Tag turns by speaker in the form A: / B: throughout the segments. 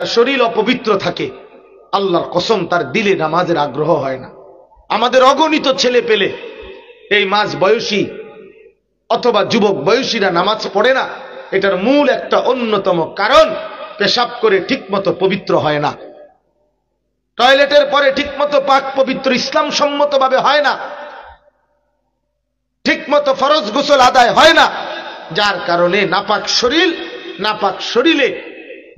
A: শরীর অপবিত্র থাকে, আল্লাহর কসম তার দিলে নামাজের আগ্রহ হয় না। আমাদের অগণিত ছেলে পেলে এই মাঝ বয়সী অথবা যুবক বয়সীরা নামাজ পড়ে না। এটার মূল একটা অন্যতম কারণ, পেশাব করে ঠিকমতো পবিত্র হয় না, টয়লেটের পরে ঠিকমতো পাক পবিত্র ইসলাম সম্মতভাবে হয় না, ঠিকমতো ফরজ গোসল আদায় হয় না, যার কারণে নাপাক শরীরে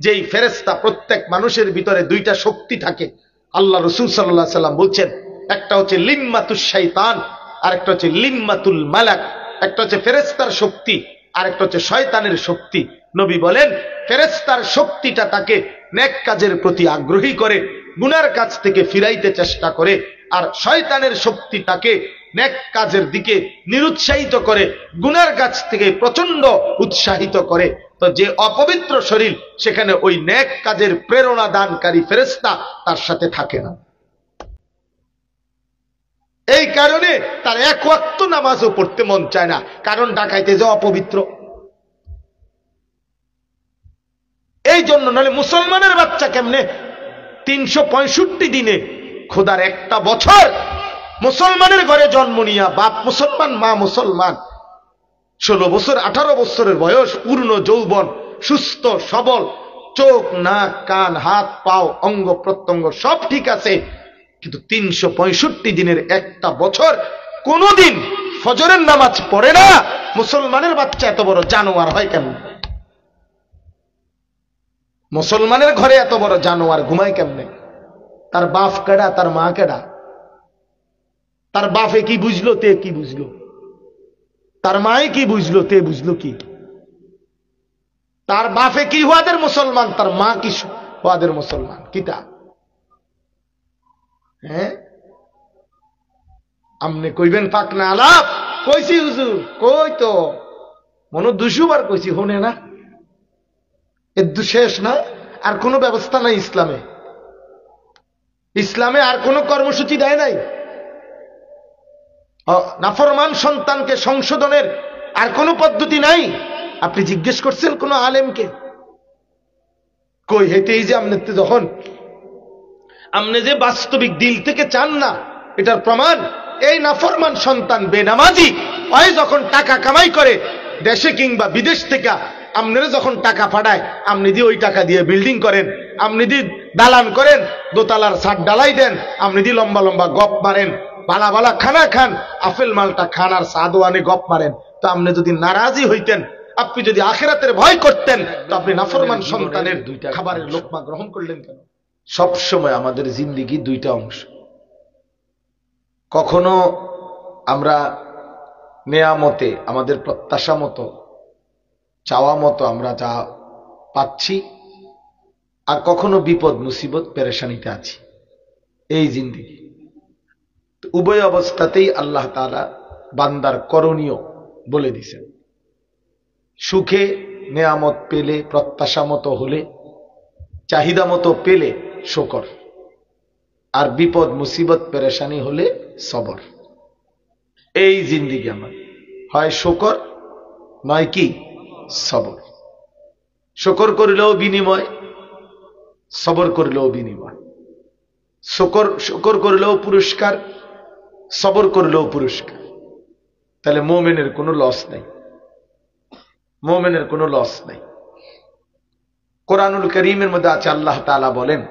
A: যেই ফেরেশতা, প্রত্যেক মানুষের ভিতরে দুইটা শক্তি থাকে। আল্লাহ রাসূল সাল্লাল্লাহু আলাইহি ওয়াসাল্লাম বলছেন, একটা হচ্ছে লিম্মাতুশ শাইতান, আর একটা হচ্ছে লিম্মাতুল মালাক। একটা হচ্ছে ফেরেশতার শক্তি, আর একটা হচ্ছে শয়তানের শক্তি। নবী বলেন, ফেরেশতার শক্তিটা তাকে নেক কাজের প্রতি আগ্রহী করে, গুনার কাজ থেকে ফিরাইতে চেষ্টা করে, আর শয়তানের শক্তি তাকে নেক কাজের দিকে নিরুৎসাহিত করে, গুনার কাজ থেকে প্রচন্ড উৎসাহিত করে। তো যে অপবিত্র শরীর, সেখানে ওই নেক কাজের প্রেরণা দানকারী ফেরেশতা তার সাথে থাকে না। এই কারণে তার এক ওয়াক্ত নামাজও পড়তে মন চায় না, কারণ ডাকাইতে যে অপবিত্র। এই জন্য নাহলে মুসলমানের বাচ্চা কেমনে 365 দিনে, খোদার একটা বছর মুসলমানের ঘরে জন্ম নিয়া, বাপ মুসলমান মা মুসলমান, 16 বছর 18 বছরের বয়স, পূর্ণ যৌবন, সুস্থ সবল, চোখ নাক কান হাত পাও অঙ্গ প্রত্যঙ্গ সব ঠিক আছে, কিন্তু 365 দিনের একটা বছর কোনদিন ফজরের নামাজ পড়ে না। মুসলমানের বাচ্চা এত বড় জানোয়ার হয় কেমন? মুসলমানের ঘরে এত বড় জানোয়ার ঘুমায় কেমনে? তার বাপ কেডা, তার মা কেডা? তার বাপে কি বুঝলো, তে কি বুঝলো? তার মায়ে কি বুঝলো, তে বুঝলো কি? তার বাপে কি হওয়াদের মুসলমান, তার মা কি হওয়াদের মুসলমান? কিতা হ্যাঁ, আমনে কইবেন পাক না আলাপ? কইছি হুজুর, কই তো মনে 200 বার কইছি, হনে না? এর শেষ না? আর কোনো ব্যবস্থা নাই ইসলামে? ইসলামে আর কোনো কর্মসূচি দেয় নাই? নাফরমান সন্তানকে সংশোধনের আর কোনো পদ্ধতি নাই? আপনি জিজ্ঞেস করছেন কোন আলেমকে? কই হেতেই যে আপনি যখন আপনি যে বাস্তবিক দিল থেকে চান না, এটার প্রমাণ এই নাফরমান সন্তান বেনামাজি হয় যখন টাকা কামাই করে দেশে কিংবা বিদেশ থেকে, আপনারা যখন টাকা পাঠায়, আপনি দিয়ে ওই টাকা দিয়ে বিল্ডিং করেন, আপনি দিয়ে দালান করেন, দোতলার ছাদ ডালাই দেন, আপনি দিয়ে লম্বা লম্বা গপ মারেন, বালা বালা খানা খান, আপেল মালটা খান আর সাদও আনে গপ মারেন। তো আপনি যদি নারাজি হইতেন, আপনি যদি আখিরাতের ভয় করতেন, তো আপনি নাফরমান সন্তানের খাবারের লোকমা গ্রহণ করলেন কেন? সব সময় আমাদের জিন্দেগি দুইটা অংশ। কখনো আমরা নেয়ামতে, আমাদের প্রত্যাশা মতো, চাওয়া মতো আমরা যা পাচ্ছি, আর কখনো বিপদ মুসিবত পেরেশানিতে আছি। এই জিন্দেগি উভয় অবস্থাতেই আল্লাহ তাআলা বান্দার করণীয় বলে দিছেন। সুখে নেয়ামত পেলে, প্রত্যাশা মতো হলে, চাহিদা মতো পেলে শুকর, আর বিপদ মুসিবত পেরেশানি হলে সবর। এই জিন্দেগি আমার, হয় শুকর নয় কি সবর। শুকর করিলেও বিনিময়, সবর করিলেও বিনিময়। শুকর করিলেও পুরস্কার, সবর করিলেও পুরস্কার। তাহলে মুমিনের কোনো লস নাই, মুমিনের কোনো লস নাই। কোরআনুল কারীমের মধ্যে আছে, আল্লাহ তাআলা বলেন,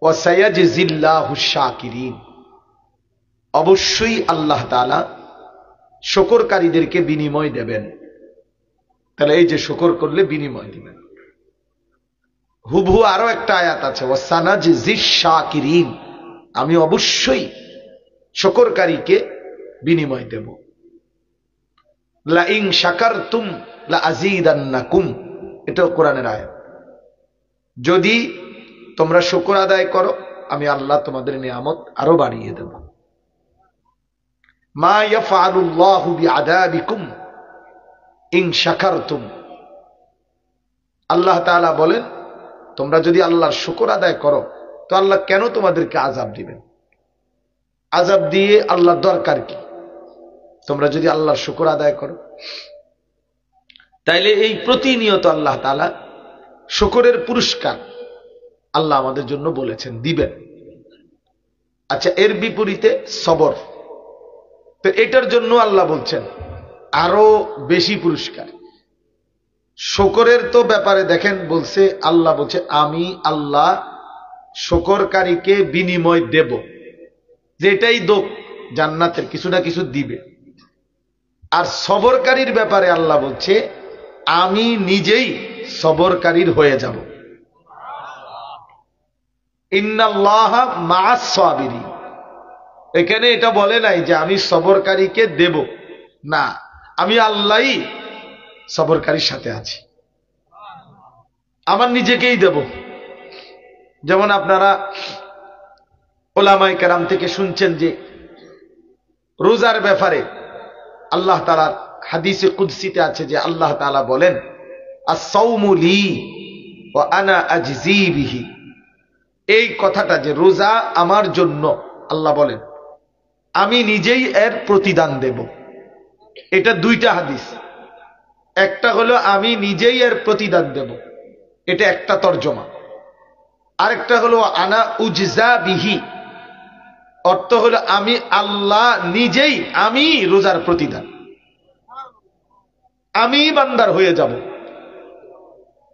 A: ওয়াসায়াজিল্লাহু শাকিরিন, অবশ্যই আল্লাহ তাআলা শুকরকারীদেরকে বিনিময় দেবেন। তাহলে এই যে শুকর করলে বিনিময় দিবেন। হুবহু আরো একটা আয়াত আছে, ওয়াসানাজিজ শাকিরিন, আমি অবশ্যই শুকরকারীকে বিনিময় দেব। লা ইন শাকারতুম লা আযীদান্নাকুম, এটাও কোরআনের আয়াত। যদি তোমরা শুকর আদায় করো, আমি আল্লাহ তোমাদের নিয়ামত আরো বাড়িয়ে দেব। মা ইয়াফআলুল্লাহু বিআযাবিকুম ইন শাকারতুম, আল্লাহ তাআলা বলেন, তোমরা যদি আল্লাহর শুকর আদায় করো, তো আল্লাহ কেন তোমাদেরকে আযাব দিবেন? আযাব দিয়ে আল্লাহর দরকার কি? তোমরা যদি আল্লাহর শুকর আদায় করো। তাইলে এই প্রতিনিয়ত আল্লাহ তাআলা শুকরের পুরস্কার আল্লাহ আমাদের জন্য বলেছেন দিবেন। আচ্ছা, এর বিপরীতে সবর, তো এটার জন্য আল্লাহ বলছেন আরো বেশি পুরস্কার। শুকরের তো ব্যাপারে দেখেন বলছে, আল্লাহ বলছে আমি আল্লাহ শুকরকারীকে বিনিময় দেব, যেটাই দোক জান্নাতের কিছু না কিছু দিবে। আর সবরকারীর ব্যাপারে আল্লাহ বলছে আমি নিজেই সবরকারীর হয়ে যাব। ইন্নাল্লাহা মাআস সাবিরিন, এখানে এটা বলে নাই যে আমি সবরকারীকে দেব, না, আমি আল্লাহই সবরকারীর সাথে আছি, আমার নিজেকেই দেব। যেমন আপনারা ওলামায়ে কেরাম থেকে শুনছেন যে রোজার ব্যাপারে আল্লাহ তাআলার হাদিসে কুদসিতে আছে যে আল্লাহ তাআলা বলেন আস-সাওমু লি ওয়া আনা আজজি বিহি। এই কথাটা যে রোজা আমার জন্য, আল্লাহ বলেন আমি নিজেই এর প্রতিদান দেব। এটা দুইটা হাদিস, একটা হলো আমি নিজেই এর প্রতিদান দেব, এটা একটা তরজমা। আরেকটা হলো আনা উজজা বিহি, অর্থ হলো আমি আল্লাহ নিজেই, আমি রোজার প্রতিদান, আমি বান্দার হয়ে যাব,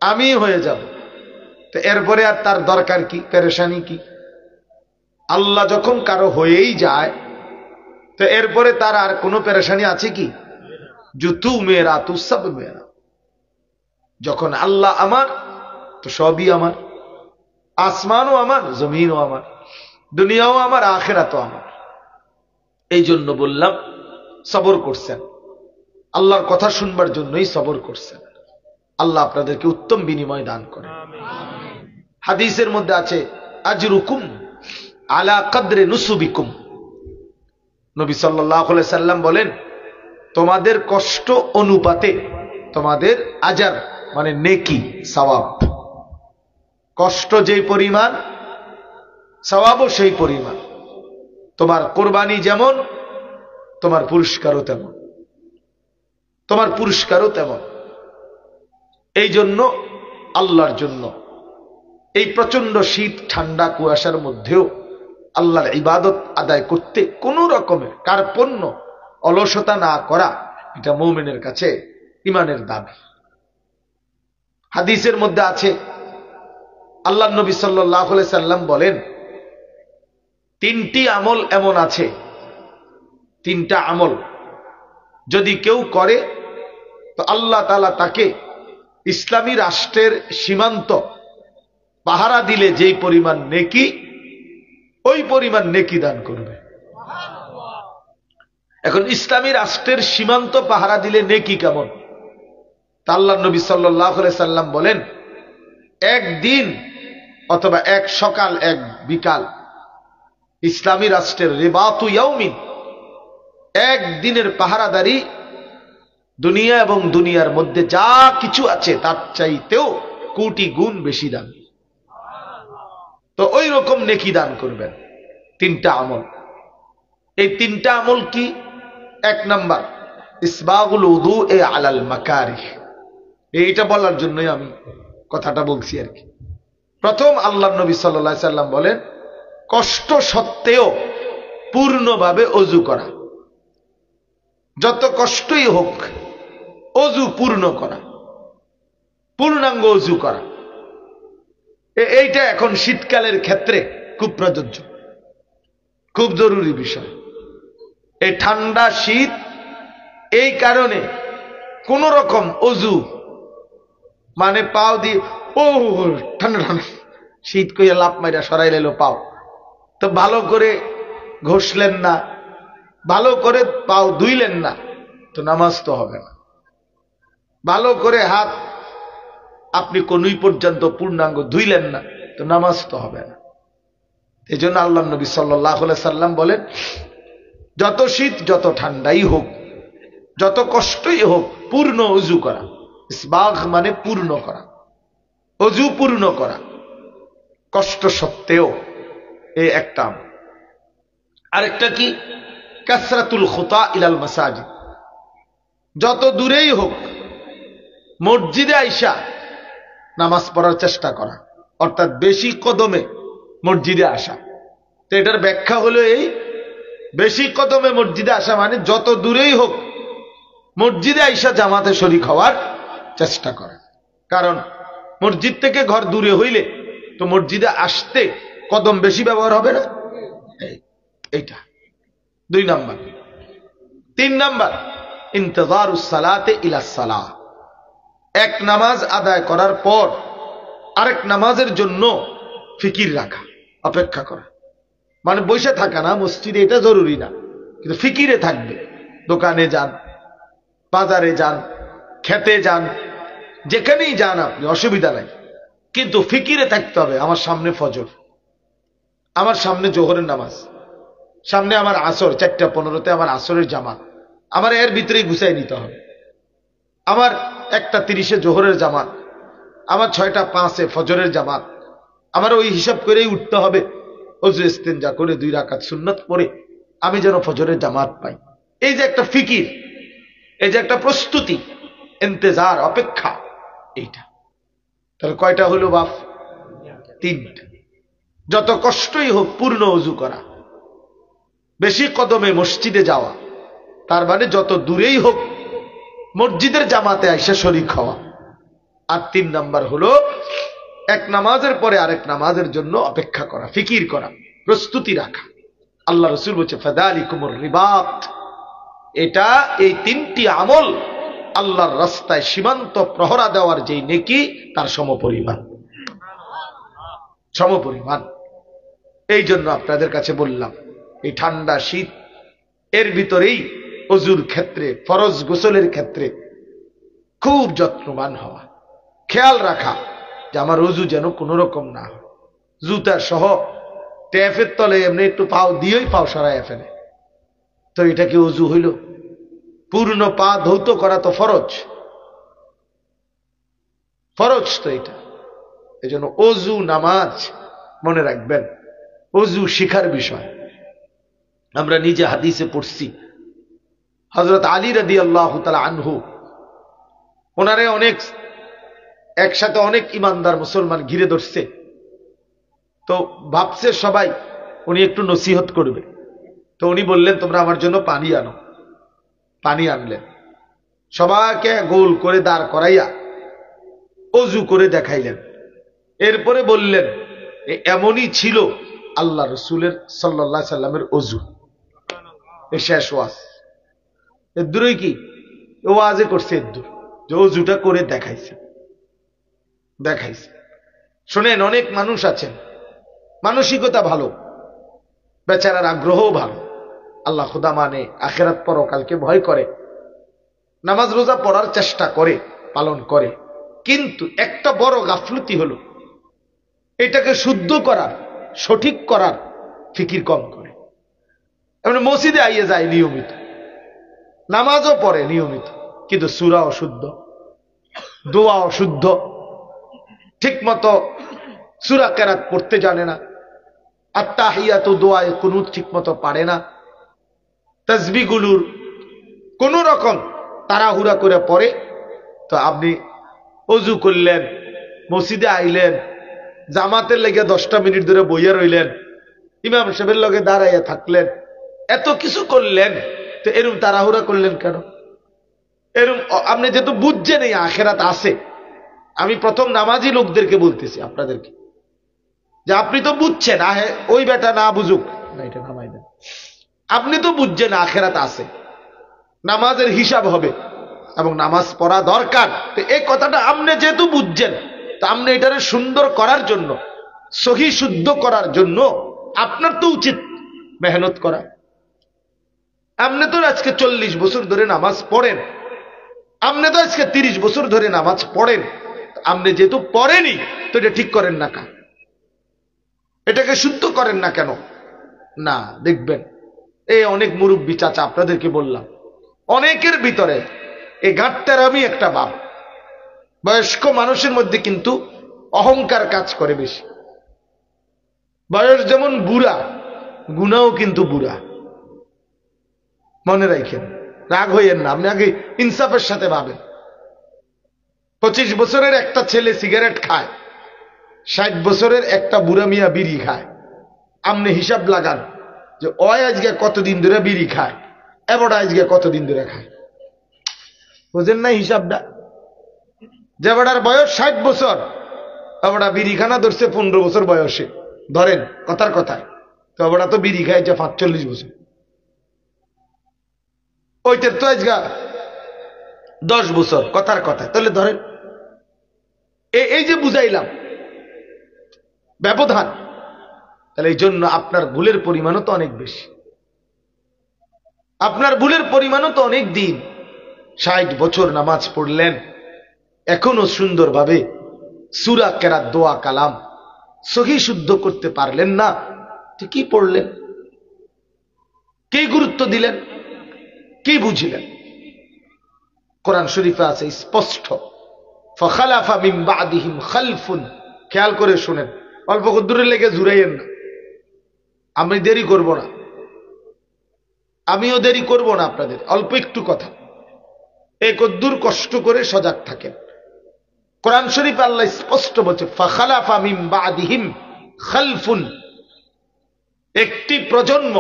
A: আমি হয়ে যাব। তো এরপরে আর তার দরকার কি, পেরেশানি কি? আল্লাহ যখন কারো হয়েই যায় তো এরপরে তার আর কোনো পেরেশানি আছে কি? জুতু মেরা তু সব মেরা। যখন আল্লাহ আমার তো সবই আমার, আসমানও আমার, জমিনও আমার, দুনিয়াও আমার, আখিরাতও আমার। এই জন্য বললাম সবর করছেন, আল্লাহর কথা শুনবার জন্যই সবর করছেন। আল্লাহ আপনাদেরকে উত্তম বিনিময় দান করে। হাদিসের মধ্যে আছে আজরুকুম আলা কদরে নুসুবিকুম। নবী সাল্লাল্লাহু আলাইহি সাল্লাম বলেন তোমাদের কষ্ট অনুপাতে তোমাদের আজার মানে নেকি, সওয়াব, কষ্ট যেই পরিমাণ সওয়াবও সেই পরিমাণ। তোমার কোরবানি যেমন তোমার পুরস্কারও তেমন, তোমার পুরস্কারও তেমন। এই জন্য আল্লাহর জন্য এই প্রচন্ড শীত ঠান্ডা কুয়াশার মধ্যেও আল্লাহর ইবাদত আদায় করতে কোন রকমের কার্পণ্য অলসতা না করা, এটা মুমিনের কাছে ঈমানের দাবি। হাদিসের মধ্যে আছে আল্লাহর নবী সাল্লাল্লাহু আলাইহি সাল্লাম বলেন তিনটি আমল এমন আছে, তিনটা আমল যদি কেউ করে তো আল্লাহ তাআলা তাকে ইসলামী রাষ্ট্রের সীমান্ত পাহারা দিলে যেই পরিমাণ নেকি, ওই পরিমাণ নেকি দান করবে। এখন ইসলামী রাষ্ট্রের সীমান্ত পাহারা দিলে নেকি কেমন? তা আল্লাহর নবী সাল্লাল্লাহু আলাইহি সাল্লাম বলেন একদিন অথবা এক সকাল এক বিকাল ইসলামী রাষ্ট্রের রিবাতু ইয়াউমিন, একদিনের পাহারাদারি দুনিয়া এবং দুনিয়ার মধ্যে যা কিছু আছে তার চাইতেও কোটি গুণ বেশি দান। তো ওই রকম নেকি দান করবেন। তিনটা আমল, এই তিনটা আমল কি? এক নাম্বার ইসবাগুল উযুএ আলাল মাকারিহ। এইটা বলার জন্যই আমি কথাটা বলছি আর কি। প্রথম আল্লাহর নবী সাল্লাল্লাহু আলাইহি সাল্লাম বলেন কষ্ট সত্ত্বেও পূর্ণভাবে ওযু করা, যত কষ্টই হোক ওযু পূর্ণ করা, পূর্ণাঙ্গ ওযু করা। এইটা এখন শীতকালের ক্ষেত্রে খুব প্রযোজ্য, খুব জরুরি বিষয়। এই ঠান্ডা শীত, এই কারণে কোন রকম ওযু মানে পাও দিয়ে ও ঠান্ডা ঠান্ডা শীত কইয়া লাভ মাইরা সরাই লাইল পাও, তো ভালো করে ঘষলেন না, ভালো করে পাও ধুইলেন না, তো নামাজ তো হবে না। ভালো করে হাত আপনি কোনই পর্যন্ত পূর্ণাঙ্গ ধুইলেন না, তো নামাজ তো হবে না। এই জন্য আল্লাহর নবী সাল্লাল্লাহু আলাইহি সাল্লাম বলেন যত শীত যত ঠান্ডাই হোক, যত কষ্টই হোক, পূর্ণ ওযু করা। ইসবাগ মানে পূর্ণ করা, ওযু পূর্ণ করা, কষ্ট সত্ত্বেও। এই একটা। আরেকটা কি? কাসরাতুল খুতা ইলাল মাসাজিদ। যত দূরেই হোক মসজিদে আইসা নামাজ পড়ার চেষ্টা করা, অর্থাৎ বেশি কদমে মসজিদে আসা। তো এটার ব্যাখ্যা হলো এই, বেশি কদমে মসজিদে আসা মানে যত দূরেই হোক মসজিদে আইসা জামাতে শরীক হওয়ার চেষ্টা করা। কারণ মসজিদ থেকে ঘর দূরে হইলে তো মসজিদে আসতে কদম বেশি ব্যবহার হবে না। এইটা 2 নাম্বার। 3 নাম্বার, ইন্তজারুস সালাতে ইলাস সালাহ, এক নামাজ আদায় করার পর আরেক নামাজের জন্য ফিকির রাখা, অপেক্ষা করা। মানে বসে থাকা না মসজিদে, এটা জরুরি না, কিন্তু ফিকিরে থাকবে। দোকানে যান, বাজারে যান, খেতে যান, যেখানেই যান আপনি, অসুবিধা নাই, কিন্তু ফিকিরে থাকতে হবে আমার সামনে ফজর, আমার সামনে জোহরের নামাজ, সামনে আমার আসর 4:15-তে আমার আসরের জামাত, আমার এর ভিতরেই গুছাই নিতে হবে। আমার 1:30-এ জোহরের জামাত, আমার 6:05-এ ফজরের জামাত, আমার ওই হিসাব করেই উঠতে হবে। ওযু ইস্তেনজা করে 2 রাকাত সুন্নত পড়ে আমি যেন ফজরের জামাত পাই। এই যে একটা ফিকির, এই যে একটা প্রস্তুতি, ইন্তজার, অপেক্ষা, এইটা। তাহলে কয়টা হলো বাপ? 3টা। যত কষ্টই হোক পূর্ণ ওযু করা, বেশি কদমে মসজিদে যাওয়া, তার মানে যত দূরেই হোক মসজিদের জামাতে আইসা শরীক হওয়া। আর 3 নাম্বার হলো এক নামাজের পরে আরেক নামাজের জন্য অপেক্ষা করা, ফিকির করা, প্রস্তুতি রাখা। আল্লাহ রাসূল বলেছে ফাযালিকুমুর রিবাত, এটা এই 3টি আমল আল্লাহর রাস্তায় সীমান্ত প্রহরা দেওয়ার যেই নেকি তার সমপরিমাণ, সমপরিমাণ। এই জন্য আপনাদের কাছে বললাম, এই ঠান্ডা শীত এর ভিতরেই ওযুর ক্ষেত্রে, ফরজ গোসলের ক্ষেত্রে খুব যত্নবান হওয়া, খেয়াল রাখা যে আমার ওযু যেন কোনো রকম না হয়। জুতা সহ ট্যাপের তলে এমনি একটু পাও দিয়েই পাও সরাইয়া ফেলে, তো এটা কি ওযু হইল? পূর্ণ পা ধৌত করা তো ফরজ, ফরজ তো এটা। এই জন্য ওযু নামাজ মনে রাখবেন, ওযু শিখার বিষয়। আমরা নিজে হাদিসে পড়ছি, হযরত আলী রাদিয়াল্লাহু তাআলা আনহু, ওনারে অনেক একসাথে অনেক ইমানদার মুসলমান ঘিরে ধরছে, তো ভাবছে সবাই উনি একটু নসিহত করবে। তো উনি বললেন তোমরা আমার জন্য পানি আনো। পানি আনলেন, সবাইকে গোল করে দাঁড় করাইয়া ওযু করে দেখাইলেন। এরপরে বললেন এমনই ছিল আল্লাহ রসুলের সাল্লাল্লাহু আলাইহি সাল্লামের ওযু। শেষ ওয়াজ, এর দূরই কি ওয়াজে করছে, এর দূর যে ওযুটা করে দেখাইছে, দেখাইছে। শোনেন, অনেক মানুষ আছেন মানসিকতা ভালো, বেচারার আগ্রহও ভালো, আল্লাহ খোদা মানে, আখিরাত পরকালকে ভয় করে, নামাজ রোজা পড়ার চেষ্টা করে, পালন করে, কিন্তু একটা বড় গাফলতি হলো এটাকে শুদ্ধ করার, সঠিক করার ফিকির কম করে। এমন মসজিদে আইয়ে যায় নিয়মিত, নামাজও পড়ে নিয়মিত, কিন্তু সূরা অশুদ্ধ, দোয়া অশুদ্ধ, ঠিক মতো সূরা কেরাত পড়তে জানে না, আত্তাহিয়াতু দোয়ায়ে কুনুত ঠিক মতো পারে না, তাসবিহগুলোর কোন রকম তাড়াহুড়া করে পড়ে। তো আপনি ওযু করলেন, মসজিদে আইলেন, জামাতের লেগে 10টা মিনিট ধরে বইয়া রইলেন, ইমাম সাহেবের লগে দাঁড়াইয়া থাকলেন, এত কিছু করলেন, তো এরকম তাড়াহুড়া করলেন কেন? এরকম আপনি যেহেতু বুঝছেন এই আখিরাত আছে, আমি প্রথম নামাজি লোকদেরকে বলতেছি আপনাদেরকে, যে আপনি তো বুঝছেন, ওই বেটা না বুঝুক না, এটা নামাই দেন। আপনি তো বুঝছেন আখিরাত আছে, নামাজের হিসাব হবে এবং নামাজ পড়া দরকার। তো এই কথাটা আপনি যেহেতু বুঝছেন, তা আপনি এটারে সুন্দর করার জন্য, সহি শুদ্ধ করার জন্য আপনার তো উচিত মেহনত করা। আপনি তো আজকে 40 বছর ধরে নামাজ পড়েন, আপনি তো আজকে 30 বছর ধরে নামাজ পড়েন, আপনি যেহেতু পড়েনি তো এটা ঠিক করেন না কেন? এটাকে শুদ্ধ করেন না কেন? না, দেখবেন এই অনেক মুরব্বী চাচা, আপনাদেরকে বললাম, অনেকের ভিতরে এই গাঁটটারামি একটা ভাব। বয়স্ক মানুষের মধ্যে কিন্তু অহংকার কাজ করে বেশি। বয়স যেমন বুড়া, গুনাও কিন্তু বুড়া। মনে রাখেন, রাগ হইয়েন না, আপনি আগে ইনসাফের সাথে ভাবেন। 25 বছরের একটা ছেলে সিগারেট খায়, 60 বছরের একটা বুড়া মিয়া বিড়ি খায়। আপনি হিসাব লাগান যে ওই আজকে কতদিন ধরে বিড়ি খায়, এবড়া আজকে কতদিন ধরে খায়। বুঝেন না হিসাবটা? যে বেড়ার বয়স 60 বছর, এবড়া বিড়ি খানা ধরছে 15 বছর বয়সে, ধরেন কথার কথায়, তো এবড়া তো বিড়ি খাইছে 45 বছর, ওইটার তো আজকে 10 বছর, কথার কথায়। তাহলে ধরেন এই যে বুঝাইলাম ব্যবধান, তাহলে এই জন্য আপনার ভুলের পরিমাণও তো অনেক বেশি, আপনার ভুলের পরিমাণও তো অনেক দিন। 60 বছর নামাজ পড়লেন, এখনো সুন্দরভাবে সূরা কেরাত দোয়া কালাম সহি শুদ্ধ করতে পারলেন না, তো কি পড়লেন, কি গুরুত্ব দিলেন, কি বুঝিলেন? কোরআন শরীফে আছে স্পষ্ট, ফাখালাফা মিন বাদিহিম খালফুন। খেয়াল করে শুনেন, অল্প দূরে লেগে জুড়াইয়েন না, আমি দেরি করব না, আমিও দেরি করব না আপনাদের, অল্প একটু কথা, এই কদ্দুর কষ্ট করে সজাগ থাকেন। কোরআন শরীফ আল্লাহ স্পষ্ট বলছে, ফাখালাফা মিন বাদিহিম খালফুন। একটি প্রজন্ম,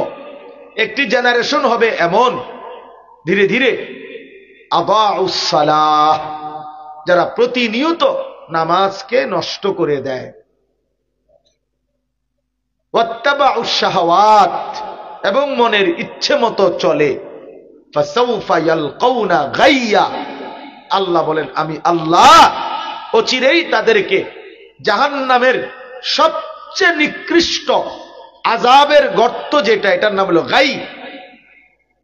A: একটি জেনারেশন হবে এমন ধীরে ধীরে আদাউস সালাহ, যারা প্রতিনিয়ত নামাজকে নষ্ট করে দেয়, ওয়াত্তাবাউস শাহাওয়াত, এবং মনের ইচ্ছে মতো চলে, ফাসাউফা ইয়ালকাউনা গাইয়া। আল্লাহ বলেন, আমি আল্লাহ অচিরেই তাদেরকে জাহান্নামের সবচেয়ে নিকৃষ্ট আযাবের গর্ত, যেটা এটার নাম হলো গাই,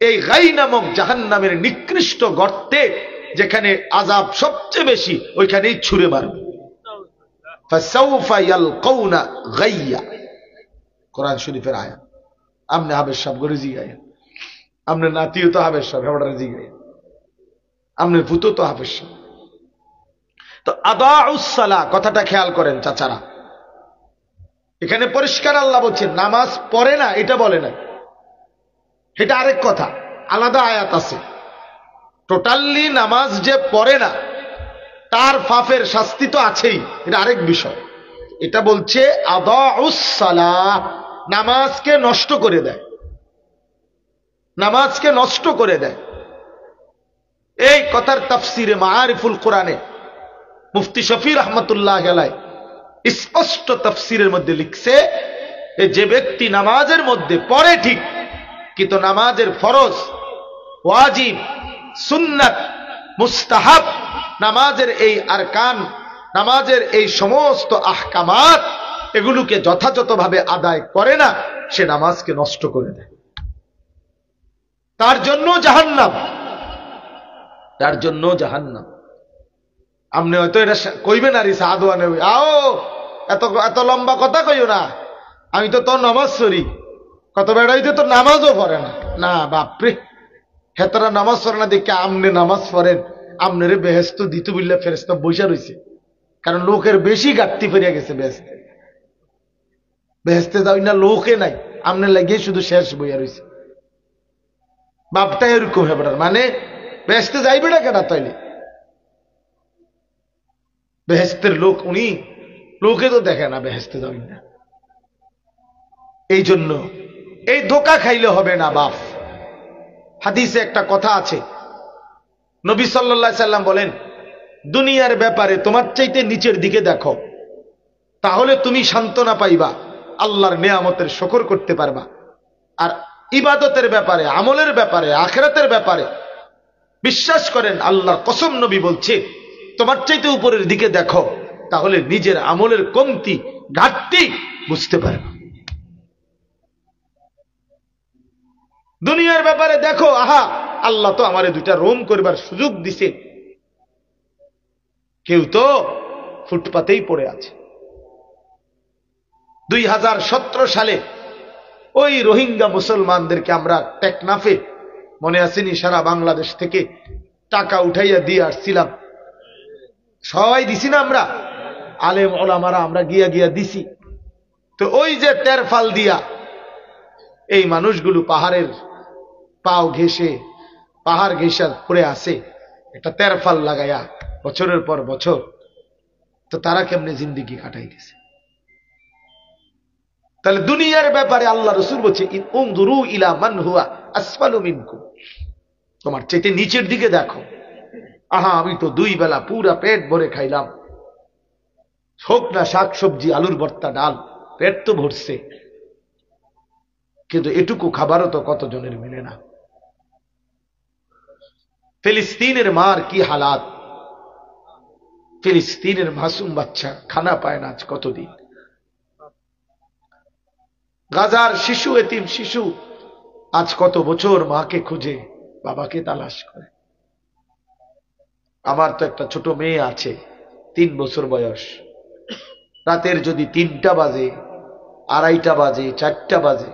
A: এই গাই নামক জাহান্নামের নিকৃষ্ট গর্তে, যেখানে আযাব সবচেয়ে বেশি, ওইখানেই ছুঁড়ে মারবে। ফাসাউফা ইয়ালকাউনা গাইয়া, কোরআন শরীফের আয়াত। আমনে হাবের সাহেব করে জিগায়, আমনে নাতিও তো হাবের সাহেব, হেবড়ারে জিগায়, আমনের ভূতও তো হাবের সাহেব। তো আদাউস সালাহ কথাটা খেয়াল করেন চাচারা, এখানে পরিষ্কার আল্লাহ বলছেন নামাজ পড়ে না, এটা বলে না, এটা আরেক কথা, আলাদা আয়াত আছে। টোটালি নামাজ যে পড়ে না তার পাপের শাস্তি তো আছেই, এটা আরেক বিষয়। এটা বলছে আদাউস সালাহ, নামাজকে নষ্ট করে দেয়, নামাজকে নষ্ট করে দেয়। এই কথার তাফসিরে মাআরিফুল কোরআনে মুফতি শফি রহমতুল্লাহ আলাইহি স্পষ্ট তাফসিরের মধ্যে লিখছে, যে ব্যক্তি নামাজের মধ্যে পড়ে ঠিক, কিন্তু নামাজের ফরজ, ওয়াজিব, সুন্নাত, মুস্তাহাব, নামাজের এই আরকান, নামাজের এই সমস্ত আহকামাত, এগুলোকে যথাযথভাবে আদায় করে না, সে নামাজকে নষ্ট করে দেয়, তার জন্য জাহান্নাম, তার জন্য জাহান্নাম। আপনি হয়তো এটা কইবেন আর সাদওয়ানে, আও এত এত লম্বা কথা কইও না, আমি তো তোর নামাজ পড়ি, কত বেড়াইতে তো নামাজও পড়ে না। না বাপরে, হেতারা নামাজ পড়ে না দেখে আমনে নামাজ পড়েন, আমনের বেহেস্ত দিত বললে ফেরেশতা বসে রয়েছে, কারণ লোকের বেশি ঘাটতি ফিরিয়া গেছে বেহেস্তে, বেহেস্তে যাই না লোকে নাই, আমনে লাগিয়ে শুধু শেষ বইয়া রয়েছে। বাপটা এরকম হেবড়ার, মানে বেহেস্তে যাইবে না কেনা, তাইলে বেহেস্তের লোক উনি, লোকে তো দেখে না বেহেস্তে যাবেন না। এই জন্য এই ধোঁকা খাইলে হবে না বাপ। হাদিসে একটা কথা আছে, নবী সাল্লাল্লাহু আলাইহি সাল্লাম বলেন, দুনিয়ার ব্যাপারে তোমার চাইতে নিচের দিকে দেখো, তাহলে তুমি সান্ত্বনা পাইবা, আল্লাহর নেয়ামতের শুকর করতে পারবা। আর ইবাদতের ব্যাপারে, আমলের ব্যাপারে, আখিরাতের ব্যাপারে বিশ্বাস করেন, আল্লাহর কসম নবী বলছে, তোমার চাইতে উপরের দিকে দেখো, তাহলে নিজের আমলের কমতি, ঘাটতি বুঝতে পারবে। দুনিয়ার ব্যাপারে দেখো, আহা আল্লাহ তো আমারে দুইটা রুম করবার সুযোগ দিছে, কেউ তো ফুটপাতেই পড়ে আছে। 2017 সালে ওই রোহিঙ্গা মুসলমানদেরকে আমরা টেকনাফে, মনে আসেনি, সারা বাংলাদেশ থেকে টাকা উঠাইয়া দিয়ে আসছিলাম, সবাই দিছি না আমরা, আলেম ওলামারা আমরা গিয়া গিয়া দিছি। তো ওই যে তেরফাল দিয়া এই মানুষগুলো পাহাড়ের পাও ঘেঁষে, পাহাড় ঘেঁষা পড়ে আসে, একটা তেরফাল লাগাইয়া বছরের পর বছর, তো তারা কেমনে জিন্দিগি কাটাইতেছে? তাহলে দুনিয়ার ব্যাপারে আল্লাহ রাসূল বলছে উনজুরু ইলা মান হুয়া আসফালু মিনকুম, তোমার চাইতে নিচের দিকে দেখো। আহা, আমি তো 2 বেলা পুরা পেট ভরে খাইলাম, হোক না শাক সবজি, আলুর ভর্তা, ডাল, পেট তো ভরছে, কিন্তু এটুকু খাবারও তো কতজনের মিলে না। ফিলিস্তিনের মার কি হালাত, ফিলিস্তিনের মাসুম বাচ্চা খানা পায় না আজ কতদিন। গাজার শিশু, এতিম শিশু আজ কত বছর মাকে খুঁজে, বাবাকে তালাশ করে। আমার তো একটা ছোট মেয়ে আছে, 3 বছর বয়স। রাতের যদি 3টা বাজে, 2:30 বাজে, 4টা বাজে,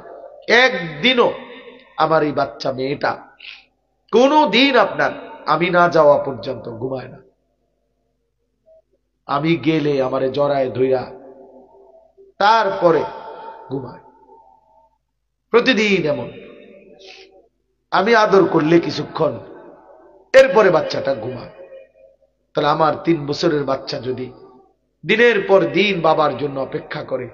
A: একদিনও আমার এই বাচ্চা মেয়েটা কোনো দিন আপনার আমি না যাওয়া পর্যন্ত ঘুমায় না। আমি গেলে আমারে জড়ায় ধইরা তারপরে ঘুমায়, প্রতিদিন এমন। আমি আদর করলে কিছুক্ষণ, এরপরে বাচ্চাটা ঘুমায়। তাহলে আমার 3 বছরের বাচ্চা যদি দিনের পর দিন বাবার জন্য অপেক্ষা করে,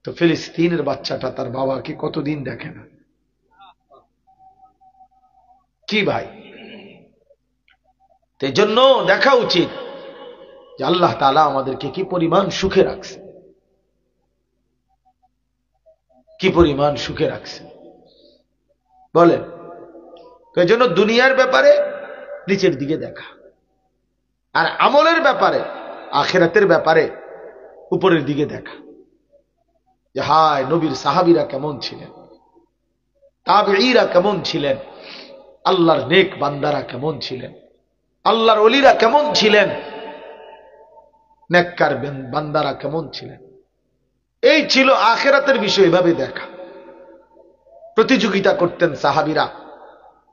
A: তো ফিলিস্তিনের বাচ্চাটা তার বাবাকে কতদিন দেখে না? কি ভাই, এই জন্য দেখা উচিত যে আল্লাহ তাআলা আমাদেরকে কি পরিমাণ সুখে রাখছে, কি পরিমাণ সুখে রাখছে বলেন। তো এই জন্য দুনিয়ার ব্যাপারে নিচের দিকে দেখা, আর আমলের ব্যাপারে, আখিরাতের ব্যাপারে উপরের দিকে দেখা। যে হায়, নবীর সাহাবীরা কেমন ছিলেন, তাবেঈরা কেমন ছিলেন, আল্লাহর নেক বান্দারা কেমন ছিলেন, আল্লাহর ওলিরা কেমন ছিলেন, নেককার বান্দারা কেমন ছিলেন। এই ছিল আখিরাতের বিষয়, এভাবে দেখা। প্রতিযোগিতা করতেন সাহাবীরা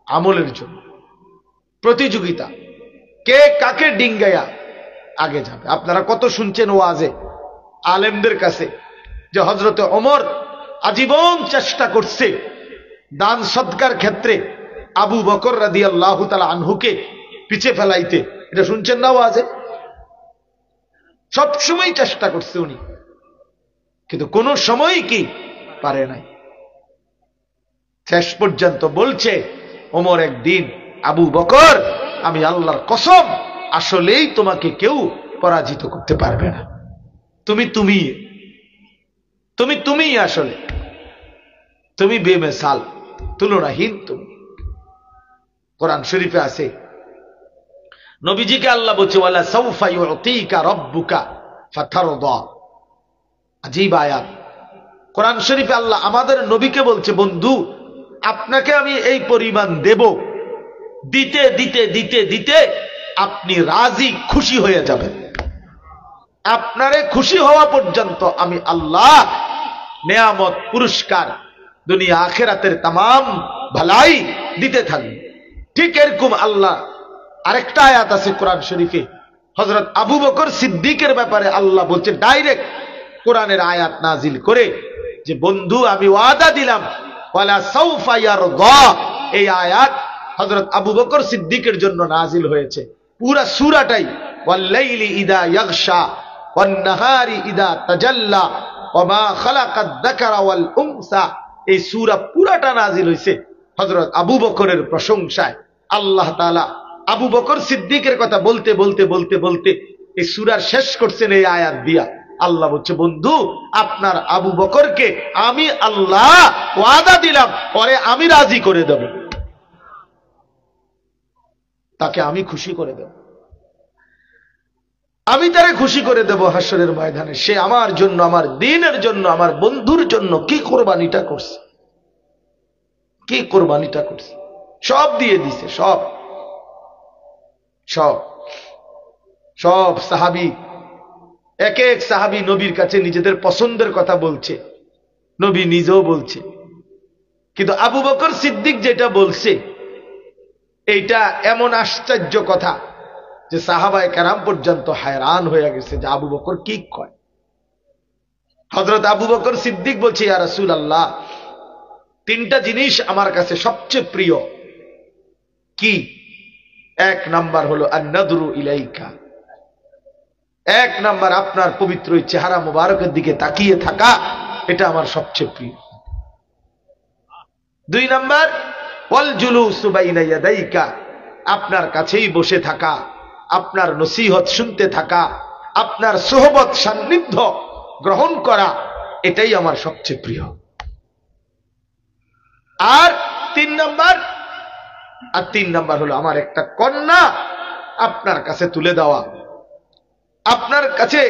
A: আমলের জন্য, প্রতিযোগিতা, কে কাকে ডিঙ্গায়া আগে যাবে। আপনারা কত শুনছেন ওয়াজে আলেমদের কাছে যে হযরতে ওমর আজীবন চেষ্টা করছে দান সদকার ক্ষেত্রে আবু বকর রাদিয়াল্লাহু তাআলা আনহুকে পিছে ফেলাইতে। এটা শুনছেন না ওয়াজে? সবসময় চেষ্টা করছে উনি, কিন্তু কোন সময় কি পারে নাই। শেষ পর্যন্ত বলছে ওমর একদিন, আবু বকর, আমি আল্লাহর কসম, আসলেই তোমাকে কেউ পরাজিত করতে পারবে না, তুমি তুমি তুমি তুমি আসলে তুমি বেমিসাল, তুলনাহীন তুমি। কোরআন শরীফে আছে, নবীজিকে আল্লাহ বলছে ওয়ালা সাউফা ইউতিকা রাব্বুকা ফাতারদা। আজীব আয়াত। কোরআন শরীফে আল্লাহ আমাদের নবীকে বলছে, বন্ধু, আপনাকে আমি এই পরিমাণ দেব, দিতে দিতে দিতে দিতে আপনি রাজি, খুশি হয়ে যাবেন। আপনারে খুশি হওয়া পর্যন্ত আমি আল্লাহ নেয়ামত, পুরস্কার, দুনিয়া আখিরাতের তামাম ভালাই দিতে থাকবে। ঠিক এরকম আল্লাহ আরেকটা আয়াত আছে কোরআন শরীফে, হযরত আবু বকর সিদ্দিকের ব্যাপারে আল্লাহ বলছে ডাইরেক্ট কোরআনের আয়াত নাজিল করে যে, বন্ধু, আমি ওয়াদা দিলাম ওয়ালা সাউফা ইয়ারদা। এই আয়াত হযরত আবু বকর সিদ্দিকের জন্য নাজিল হয়েছে। পুরা সূরাটাই ওয়াল্লাইলি ইযা ইয়াগশা ওয়ান নাহারি ইযা তাজাল্লা ওয়া মা খালাকাদ যাকারা ওয়াল উনসা। এই সূরা পুরাটা নাজিল হয়েছে হযরত আবু বকরের প্রশংসায়। আল্লাহ তাআলা আবু বকর সিদ্দিকের কথা বলতে বলতে বলতে বলতে এই সূরার শেষ করছেন এই আয়াত দিয়া। আল্লাহ বলছে, বন্ধু, আপনার আবু বকরকে আমি আল্লাহ ওয়াদা দিলাম, পরে আমি রাজি করে দেব, তাকে আমি খুশি করে দেব, আমি তারে খুশি করে দেব হাসরের ময়দানে। সে আমার জন্য, আমার দ্বীনের জন্য, আমার বন্ধুর জন্য কি কোরবানিটা করছে, কি কোরবানিটা করছে, সব দিয়ে দিছে, সব সব সব সাহাবী, এক এক সাহাবী নবীর কাছে নিজেদের পছন্দের কথা বলছে, নবী নিজেও বলছে। কিন্তু আবু বকর সিদ্দিক যেটা বলছে, এইটা এমন আশ্চর্য কথা যে সাহাবায়ে কেরাম পর্যন্ত হায়রান হয়ে গেছে যে আবু বকর কি কয়। হযরত আবু বকর সিদ্দিক বলছে, ইয়া রাসূলুল্লাহ, 3টা জিনিস আমার কাছে সবচেয়ে প্রিয়। কি? এক নাম্বার হলো আন-নাযরু ইলাইকা, এক নাম্বার আপনার পবিত্র চেহারা মুবারকের দিকে তাকিয়ে থাকা, এটা আমার সবচেয়ে প্রিয়। দুই নাম্বার ওয়াল জুলুসু বাইনা ইয়াদাইকা, আপনার কাছেই বসে থাকা, আপনার নসিহত শুনতে থাকা, আপনার সোহবত সান্নিধ্য গ্রহণ করা, এটাই আমার সবচেয়ে প্রিয়। আর তিন নাম্বার হলো আমার একটা কন্যা আপনার কাছে তুলে দেওয়া, আপনার কাছে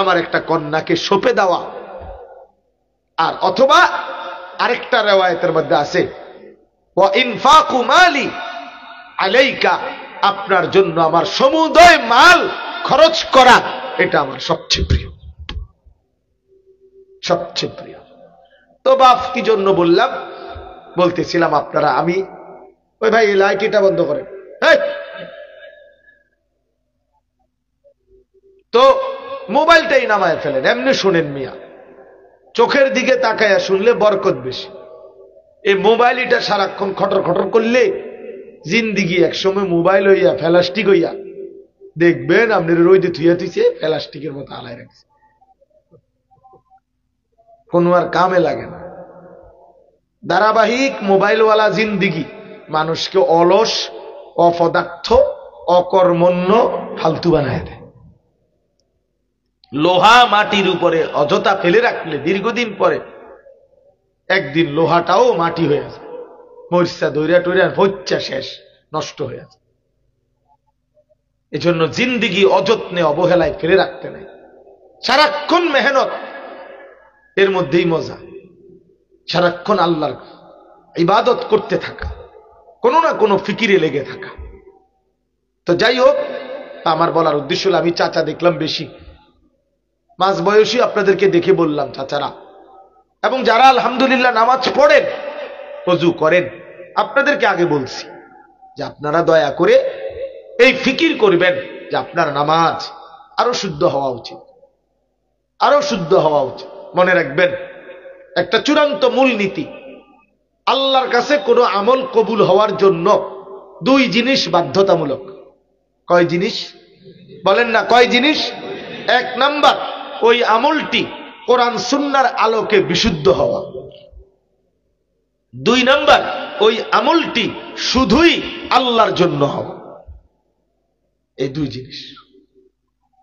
A: আমার একটা কন্যাকে সঁপে দেওয়া। আর অথবা আরেকটা রিওয়ায়াতের মধ্যে আছে ওয়া ইনফাকু মালি আলাইকা, আপনার জন্য আমার সমুদয় মাল খরচ করা, এটা আমার সবচেয়ে প্রিয়, সবচেয়ে প্রিয়। তো বাপ কি জন্য বললাম, বলতেছিলাম আপনারা, আমি ওই ভাই লাইটটা বন্ধ করেন, তো মোবাইলটাই নামায় ফেলেন, এমনি শুনেন মিয়া, চোখের দিকে তাকায়া শুনলে বরকত বেশি। এই মোবাইলটা সারাক্ষণ খটর খটর করলে জিন্দিগি একসময় মোবাইল হইয়া প্লাস্টিক হইয়া দেখবেন আপনি রোদে থুইয়া থুইছে প্লাস্টিকের মতো আলাই রাখছে, কোনো আর কামে লাগে না। ধারাবাহিক মোবাইলওয়ালা জিন্দিগি মানুষকে অলস, অপদার্থ, অকর্মণ্য, ফালতু বানায় দেয়। লোহা মাটির উপরে অযথা ফেলে রাখলে দীর্ঘদিন পরে একদিন লোহাটাও মাটি হয়ে যায়, মরিচা দৈরা টৈরা হচ্ছা শেষ, নষ্ট হয়ে যায়। এজন্য জিন্দিগি অযত্নে অবহেলায় ফেলে রাখতে নাই, সারাক্ষণ মেহনত, এর মধ্যেই মজা, সারাক্ষণ আল্লাহর ইবাদত করতে থাকা, কোনো না কোনো ফিকিরে লেগে থাকা। তো যাই হোক, আমার বলার উদ্দেশ্য হলো, আমি চাচা দেখলাম বেশি মাঝ বয়সী, আপনাদেরকে দেখে বললাম চাচারা, এবং যারা আলহামদুলিল্লাহ নামাজ পড়েন, ওযু করেন, আপনাদেরকে আগে বলছি যে আপনারা দয়া করে এই ফিকির করবেন যে আপনার নামাজ আরো শুদ্ধ হওয়া উচিত, আরো শুদ্ধ হওয়া উচিত। মনে রাখবেন একটা চূড়ান্ত মূলনীতি, আল্লাহর কাছে কোনো আমল কবুল হওয়ার জন্য দুই জিনিস বাধ্যতামূলক। কয় জিনিস বলেন না, কয় জিনিস? এক নাম্বার, ওই আমলটি কোরআন সুন্নাহর আলোকে বিশুদ্ধ হওয়া। দুই নাম্বার, ওই আমলটি শুধুই আল্লাহর জন্য হওয়া। এই দুই জিনিস,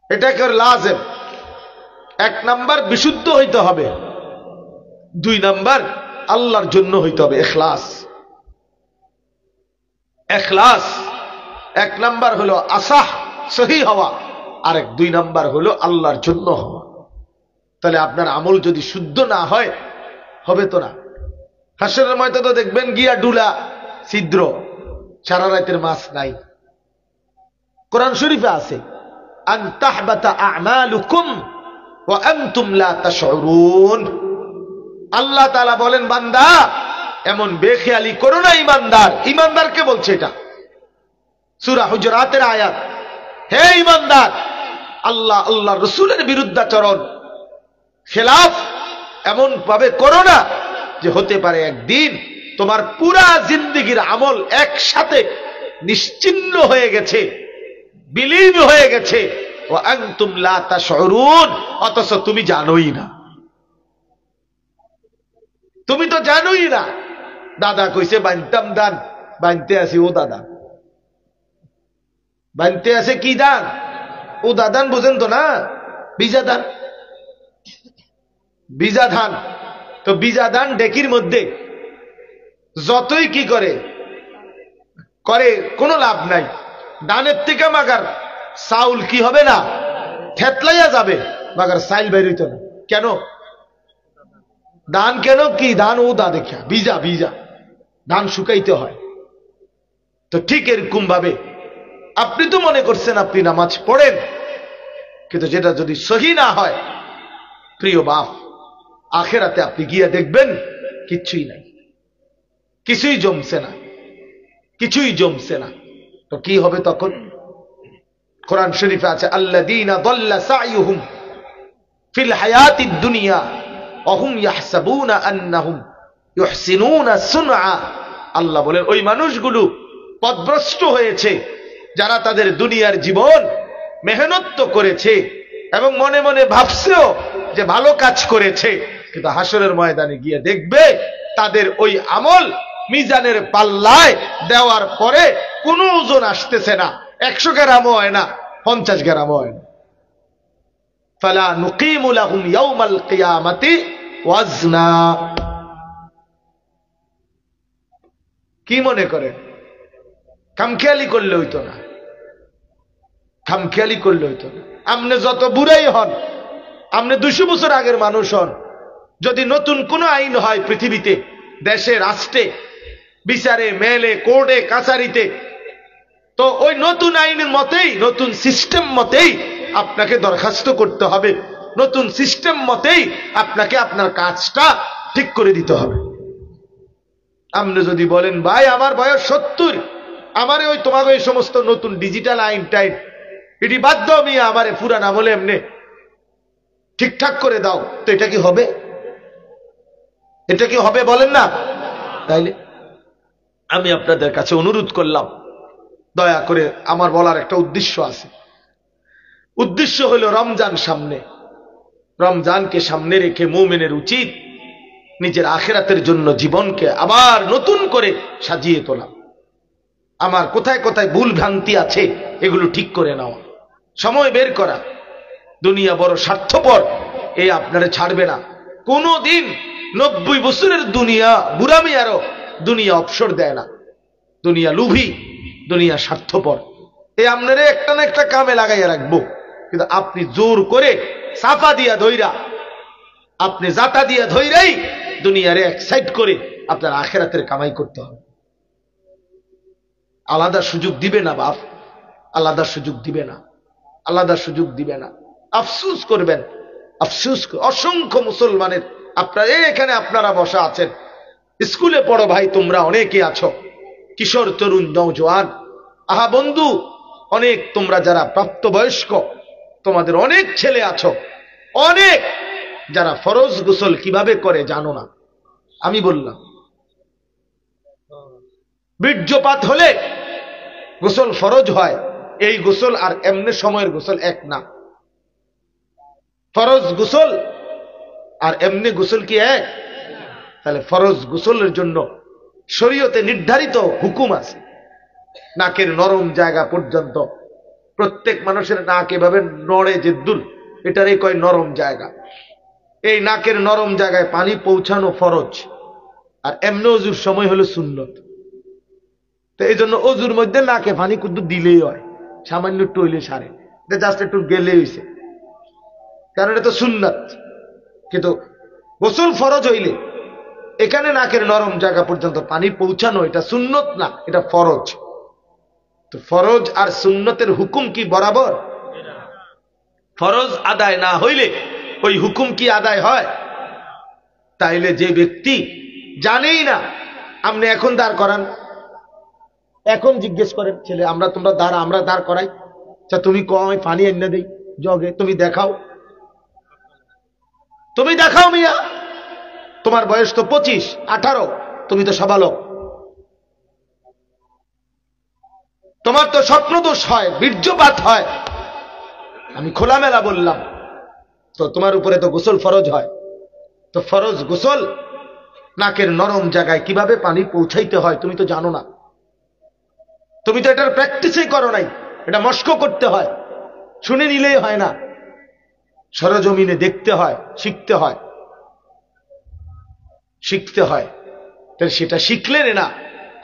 A: এটাকে লাজেম। এক নাম্বার বিশুদ্ধ হইতে হবে, দুই নাম্বার আল্লাহর জন্য হইতে হবে, ইখলাস। ইখলাস এক নাম্বার হলো আসাহ, সহি হওয়া, আর দুই নাম্বার হলো আল্লাহর জন্য হওয়া। তাহলে আপনার আমল যদি শুদ্ধ না হয়, হবে তো না। হাসরের ময়দানে তো দেখবেন গিয়া ডুলা ছিদ্র, সারা রাতের মাছ নাই। কোরআন শরীফে আছে আন তাহবাতা আমালুকুম ওয়া আনতুম লা তাশউরুন। আল্লাহ তাআলা বলেন, বান্দা এমন বেখেয়ালি করো না ইমানদার। ইমানদারকে বলছে, এটা সূরা হুজুরাতের আয়াত। হে ইমানদার, আল্লাহ আল্লাহ রাসূলের বিরুদ্ধাচরণ, খেলাফ এমন ভাবে করো না যে হতে পারে একদিন তোমার পুরা জিন্দেগীর আমল একসাথে নিশ্চিহ্ন হয়ে গেছে, বিলীন হয়ে গেছে। ওয়া আনতুম লা তাশউরুন, অথচ তুমি জানোই না। তুমি তো জানোই না। দাদা কইছে বানতাম দান, বানতে আছি ও দাদা, বানতে আছে কি দান? ও দাদান বুঝেন তো না, বিজা দান, বিজা ধান। তো বিজা ধান ডেকির মধ্যে যতই কি করে করে কোনো লাভ নাই। দানের থেকে মাগার চাউল কি হবে না, থেতলাইয়া যাবে, মাগার চাইল বের হইত না। কেন? ধান কেন কি ধান ও দা দেখা বিজা বিজা ধান শুকাইতে হয়। তো ঠিক এরকম ভাবে আপনি তো মনে করছেন আপনি নামাজ পড়েন, কিন্তু যেটা যদি সহি না হয়, প্রিয় বাপ, আখেরাতে আপনি গিয়ে দেখবেন কিচ্ছুই নাই, কিছুই জমছে না, কিছুই জমছে না। তো কি হবে তখন? কোরআন শরীফে আছে আল্লাযীনা দাল্লা সাইয়ুহুম ফিল হায়াতিদ দুনিয়া ওয়া হুম ইয়াহসাবুনা আন্নাহুম ইউহসিনুনা সুনআ। আল্লাহ বলেন ওই মানুষগুলো পথভ্রষ্ট হয়েছে যারা তাদের দুনিয়ার জীবন মেহনত তো করেছে এবং মনে মনে ভাবছেও যে ভালো কাজ করেছে, কিন্তু হাসরের ময়দানে গিয়ে দেখবে তাদের ওই আমল মিজানের পাল্লায় দেওয়ার পরে কোনো ওজন আসতেছে না, 100 গ্রামও হয় না, 50 গ্রামও হয় না। ফালা নুকিমু লাহুম ইয়াউমাল কিয়ামাতি ওয়াজনা। কি মনে করেন খামখেয়ালি করলে হইতো না? খামখেয়ালি করলে হইতো না। আপনি যত বুড়াই হন, আপনি 200 বছর আগের মানুষ হন, যদি নতুন কোন আইন হয় পৃথিবীতে, দেশে, রাষ্ট্রে, বিচারে, মেলে, কোর্টে, কাছারিতে, তো ওই নতুন আইনের মতেই, নতুন সিস্টেম মতেই আপনাকে দরখাস্ত করতে হবে, নতুন সিস্টেম মতেই আপনাকে আপনার কাজটা ঠিক করে দিতে হবে। আপনি যদি বলেন ভাই আমার বয়স 70, আমারে ওই তোমাকে ওই সমস্ত নতুন ডিজিটাল আইন টাইন এটি বাদ দাও মিয়া, আমারে পুরান আমলে এমনি ঠিকঠাক করে দাও, তো এটা কি হবে? এটা কি হবে বলেন না? তাইলে আমি আপনাদের কাছে অনুরোধ করলাম, দয়া করে, আমার বলার একটা উদ্দেশ্য আছে। উদ্দেশ্য হলো রমজান সামনে, রমজানকে সামনে রেখে মুমিনের উচিত নিজের আখিরাতের জন্য জীবনকে আবার নতুন করে সাজিয়ে তোলা। আমার কোথায় কোথায় ভুল ভ্রান্তি আছে এগুলো ঠিক করে নেওয়া, সময় বের করা। দুনিয়া বড় স্বার্থপর, এ আপনারে ছাড়বে না কোনো দিন। 90 বছরের দুনিয়া বুড়ামি, আরো দুনিয়া অবসর দেয় না। দুনিয়া লুভি, দুনিয়া স্বার্থপর। এই আপনারে একটা না একটা কামে লাগাইয়া রাখবো, কিন্তু আপনি জোর করে সাফা দিয়া ধইরা, আপনি জাতা দিয়া ধইরাই দুনিয়ারে এক্সাইট করে আপনার আখিরাতের কামাই করতে হবে। আলাদা সুযোগ দিবে না বাপ, আলাদা সুযোগ দিবে না, আলাদা সুযোগ দিবে না। আফসুস করবেন, আফসুস। অসংখ্য মুসলমানের, আপনারা এখানে আপনারা বসা আছেন, স্কুলে পড়ো ভাই, তোমরা অনেকে আছো, কিশোর তরুণ নওজোয়ান, আহা বন্ধু, অনেক তোমরা যারা প্রাপ্তবয়স্ক, তোমাদের অনেক ছেলে আছো, অনেক যারা ফরজ গোসল কিভাবে করে জানো না। আমি বললাম বীর্যপাত হলে গোসল ফরজ হয়, এই গোসল আর এমনি সময়ের গোসল এক না। ফরজ গোসল আর এমনি গোসল কি এক? তাহলে ফরজ গোসলের জন্য শরীয়তে নির্ধারিত হুকুম আছে। নাকের নরম জায়গা পর্যন্ত, প্রত্যেক মানুষের নাক এভাবে নড়ে যে দুল, এটারই কয় নরম জায়গা। এই নাকের নরম জায়গায় পানি পৌঁছানো ফরজ, আর এমনি অজুর সময় হলো সুন্নত। তো এই জন্য অজুর মধ্যে নাকে পানি কিন্তু দিলেই হয়, সামান্য একটু হইলে সারে, জাস্ট একটু গেলে হইছে, কারণ এটা তো সুন্নত। কিন্তু গোসল ফরজ হইলে এখানে নাকের নরম জায়গা পর্যন্ত পানি পৌঁছানো এটা সুন্নত না, এটা ফরজ। তো ফরজ আর সুন্নতের হুকুম কি বরাবর? ফরজ আদায় না হইলে ওই হুকুম কি আদায় হয়? তাইলে যে ব্যক্তি জানেই না, আপনি এখন দাঁড় করান, এখন জিজ্ঞেস করেন ছেলে, তোমরা দাঁড়, আমরা দাঁড় করাই, আচ্ছা তুমি কয় পানি এনে দেই জগে, তুমি দেখাও, তুমি দেখাও মিয়া, তোমার বয়স তো 25, 18, তুমি তো সাবালক, তোমার তো স্বপ্নদোষ হয়, বীর্যপাত হয়, আমি খোলামেলা বললাম, তো তোমার উপরে তো গোসল ফরজ হয়। তো ফরজ গোসল নাকের নরম জায়গায় কিভাবে পানি পৌঁছাইতে হয় তুমি তো জানো না, তুমি তো এটার প্র্যাকটিসই করো নাই, এটা মস্ক করতে হয়, শুনে নিলেই হয় না, সরজমিনে দেখতে হয়, শিখতে হয়, শিখতে হয়। তাহলে সেটা শিখলেন না,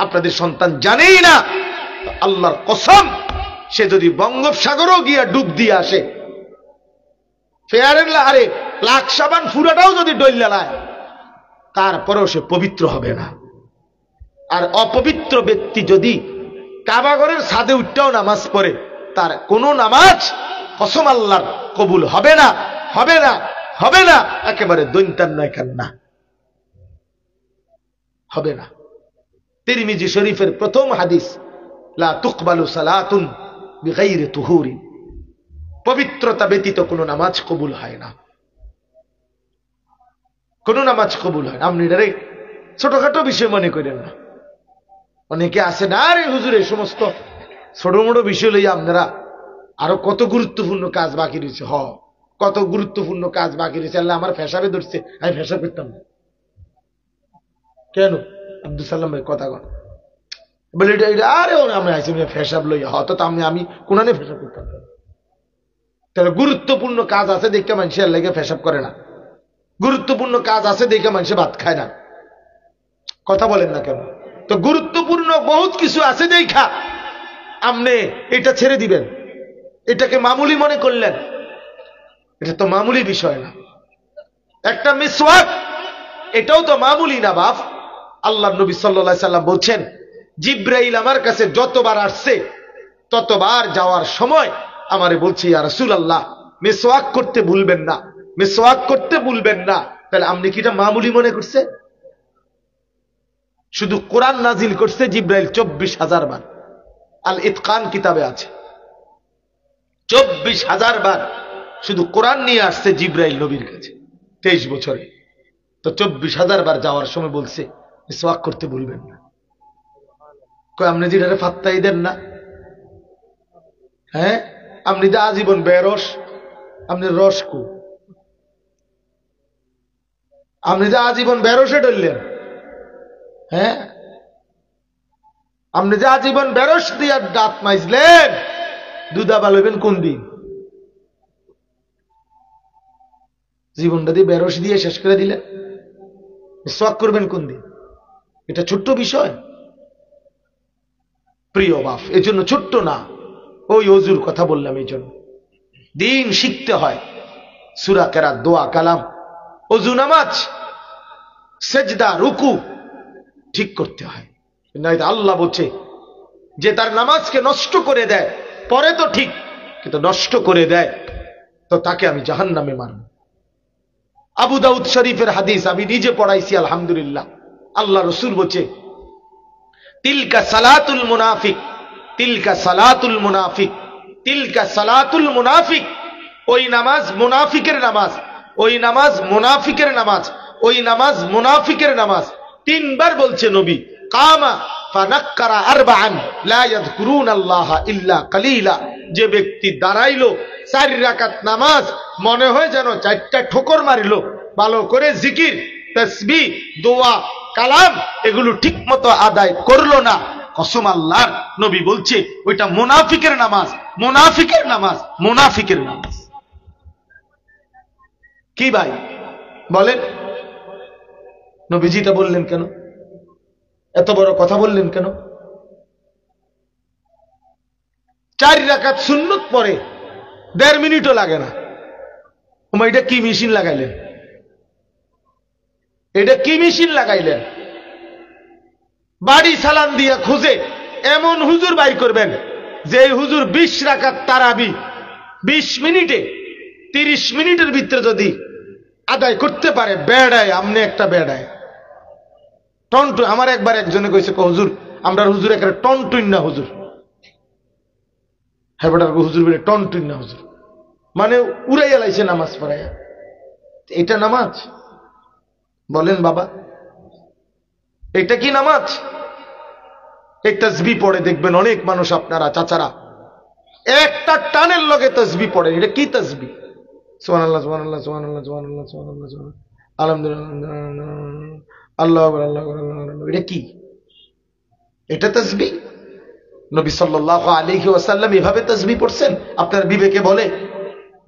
A: আপনাদের সন্তান জানেই না, আল্লাহর কসম, সে যদি বঙ্গোপসাগরও গিয়া ডুব দিয়ে আসে, ফেয়ারের আরে লাখ সাবান ফুরাটাও যদি ডইল্লা লায়, তারপরেও সে পবিত্র হবে না। আর অপবিত্র ব্যক্তি যদি কাবাঘরের ছাদে উঠতেও নামাজ পড়ে, তার কোনো নামাজ কসম আল্লাহর কবুল হবে না, হবে না, হবে না, একেবারে দৈন্তান নয় কান্না, হবে না। তিরমিজি শরীফের প্রথম হাদিস, লা তুকবালু সালাতুন বিগাইরি তুহুরিন, পবিত্রতা ব্যতীত কোনো নামাজ কবুল হয় না, কোন নামাজ কবুল হয় না। আপনি এটারে ছোটখাটো বিষয় মনে করেন না। অনেকে আছে না, আরে হুজুর এই সমস্ত ছোট মোটো বিষয় লইয়া আপনারা আরো কত গুরুত্বপূর্ণ কাজ বাকি রয়েছে। কত গুরুত্বপূর্ণ কাজ বাকি রয়েছে। আল্লাহ আমার ফেসাবে ধরছে, আমি ফেসা করতাম না কেন? আব্দুল সালাম ভাই কথা কন বলে এটা আরে আমরা আইসি ফেসাব লইয়া হতো তো আমি কোনানে ফেসাব করতাম। তাহলে গুরুত্বপূর্ণ কাজ আছে দেখে মানুষ আল্লাহকে ফেসাব করে না, গুরুত্বপূর্ণ কাজ আছে দেখে মানুষ ভাত খায় না। কথা বলেন না কেন? তো গুরুত্বপূর্ণ বহুত কিছু আছে দেখা আপনি এটা ছেড়ে দিবেন, এটাকে মামুলি মনে করলেন। এটা তো মামুলি বিষয় না। একটা মিসওয়াক এটাও তো মামুলি না বাপ। আল্লাহ নবী সাল্লাল্লাহু আলাইহি সাল্লাম বলছেন, জিব্রাইল আমার কাছে যতবার আসছে ততবার যাওয়ার সময় আমারে বলছে, ইয়া রাসূলুল্লাহ মিসওয়াক করতে ভুলবেন না, মিসওয়াক করতে ভুলবেন না। তাহলে আপনি কি এটা মামুলি মনে করছে? শুধু কোরআন নাজিল করছে জিব্রাইল 24,000 বার, আল ইতকান কিতাবে আছে 24,000 বার শুধু কোরআন নিয়ে আসছে জিব্রাইল নবীর কাছে 23 বছরে। তো 24,000 বার যাওয়ার সময় বলছে মিসওয়াক করতে ভুলবেন না। কই আপনি যেটারে ফাত্তাই দেন না? হ্যাঁ, আপনি যে আজীবন বেরস, আপনি রস কু, আপনি যে আজীবন বেরসে ডললেন। হ্যাঁ, আপনি যে আজীবন বেরস দিয়ে দাঁত মাইজলেন, দুধা বালবেন কোন দিন? জীবনটা দিয়ে বেরস দিয়ে শেষ করে দিলেন, মিসওয়াক করবেন কোন দিন? এটা ছোট্ট বিষয় প্রিয় বাপ। এই জন্য ছোট্ট না, ওই অজুর কথা বললাম। এই জন্য দিন শিখতে হয়। সূরা কেরাত, দোয়া, কালাম, অজু, নামাজ, সেজদা, রুকু ঠিক করতে হয়। আল্লাহ বলছে যে তার নামাজকে নষ্ট করে দেয়, পরে তো ঠিক, কিন্তু নষ্ট করে দেয় তো তাকে আমি জাহান্নামে মারব। আবু দাউদ শরীফের হাদিস, আমি নিজে পড়াইছি আলহামদুলিল্লাহ। আল্লাহ রসুল বলছে, তিলকা সালাতুল মুনাফিক, তিলকা সালাতুল মুনাফিক, তিলকা সালাতুল মুনাফিক। ওই নামাজ মুনাফিকের নামাজ, ওই নামাজ মুনাফিকের নামাজ, ওই নামাজ মুনাফিকের নামাজ। 3 বার বলছে নবী। কামা ফানাক্কারা আরবাআন লা ইয়াযকুরুনাল্লাহা ইল্লা কালিলা। যে ব্যক্তি দাঁড়াইলো 4 রাকাত নামাজ, মনে হয় যেন 4টা ঠোকর মারিল, ভালো করে জিকির, তাসবিহ, দোয়া, কালাম এগুলো ঠিক মতো আদায় করলো না, কসম আল্লাহর, নবী বলছে ওইটা মুনাফিকের নামাজ, মুনাফিকের নামাজ, মুনাফিকের নামাজ। কি ভাই বলেন? নবীজিটা বললেন কেন? এত বড় কথা বললেন কেন? 4 রাকাত সুন্নত পরে 1.5 মিনিটও লাগে না। এটা কি মেশিন লাগাইলেন? এটা কি মেশিন লাগাইলেন? বাড়ি সালাম দিয়া খুঁজে এমন হুজুর বাই করবেন যে হুজুর 20 রাকাত তারাবি 20 মিনিটে, 30 মিনিটের ভিতরে যদি আদায় করতে পারে, বেড়ায়, আমনে একটা বেড়ায় টনটু। আমার একবার একজনে কইছে, হুজুর আমরা হুজুর একটা টনটুন না হুজুর। হ্যাঁ বেটার হুজুর বলে টনটুন না হুজুর, মানে উড়াইয়া লাইছে নামাজ পড়াইয়া। এটা নামাজ? বলেন বাবা, এটা কি নামাজ? এই তাসবিহ পড়ে দেখবেন অনেক মানুষ, আপনারা চাচারা একটা টানের লগে তাসবিহ পড়ে। এটা কি তাসবিহ? সুবহানাল্লাহ, সুবহানাল্লাহ, সুবহানাল্লাহ, সুবহানাল্লাহ, সুবহানাল্লাহ, সুবহানাল্লাহ, আলহামদুলিল্লাহ, আল্লাহু আকবার, আল্লাহু আকবার। এটা কি? এটা তাসবিহ? নবী সাল্লাল্লাহু আলাইহি ওয়াসাল্লাম এভাবে তাসবিহ পড়ছেন? আপনার বিবেকে বলে?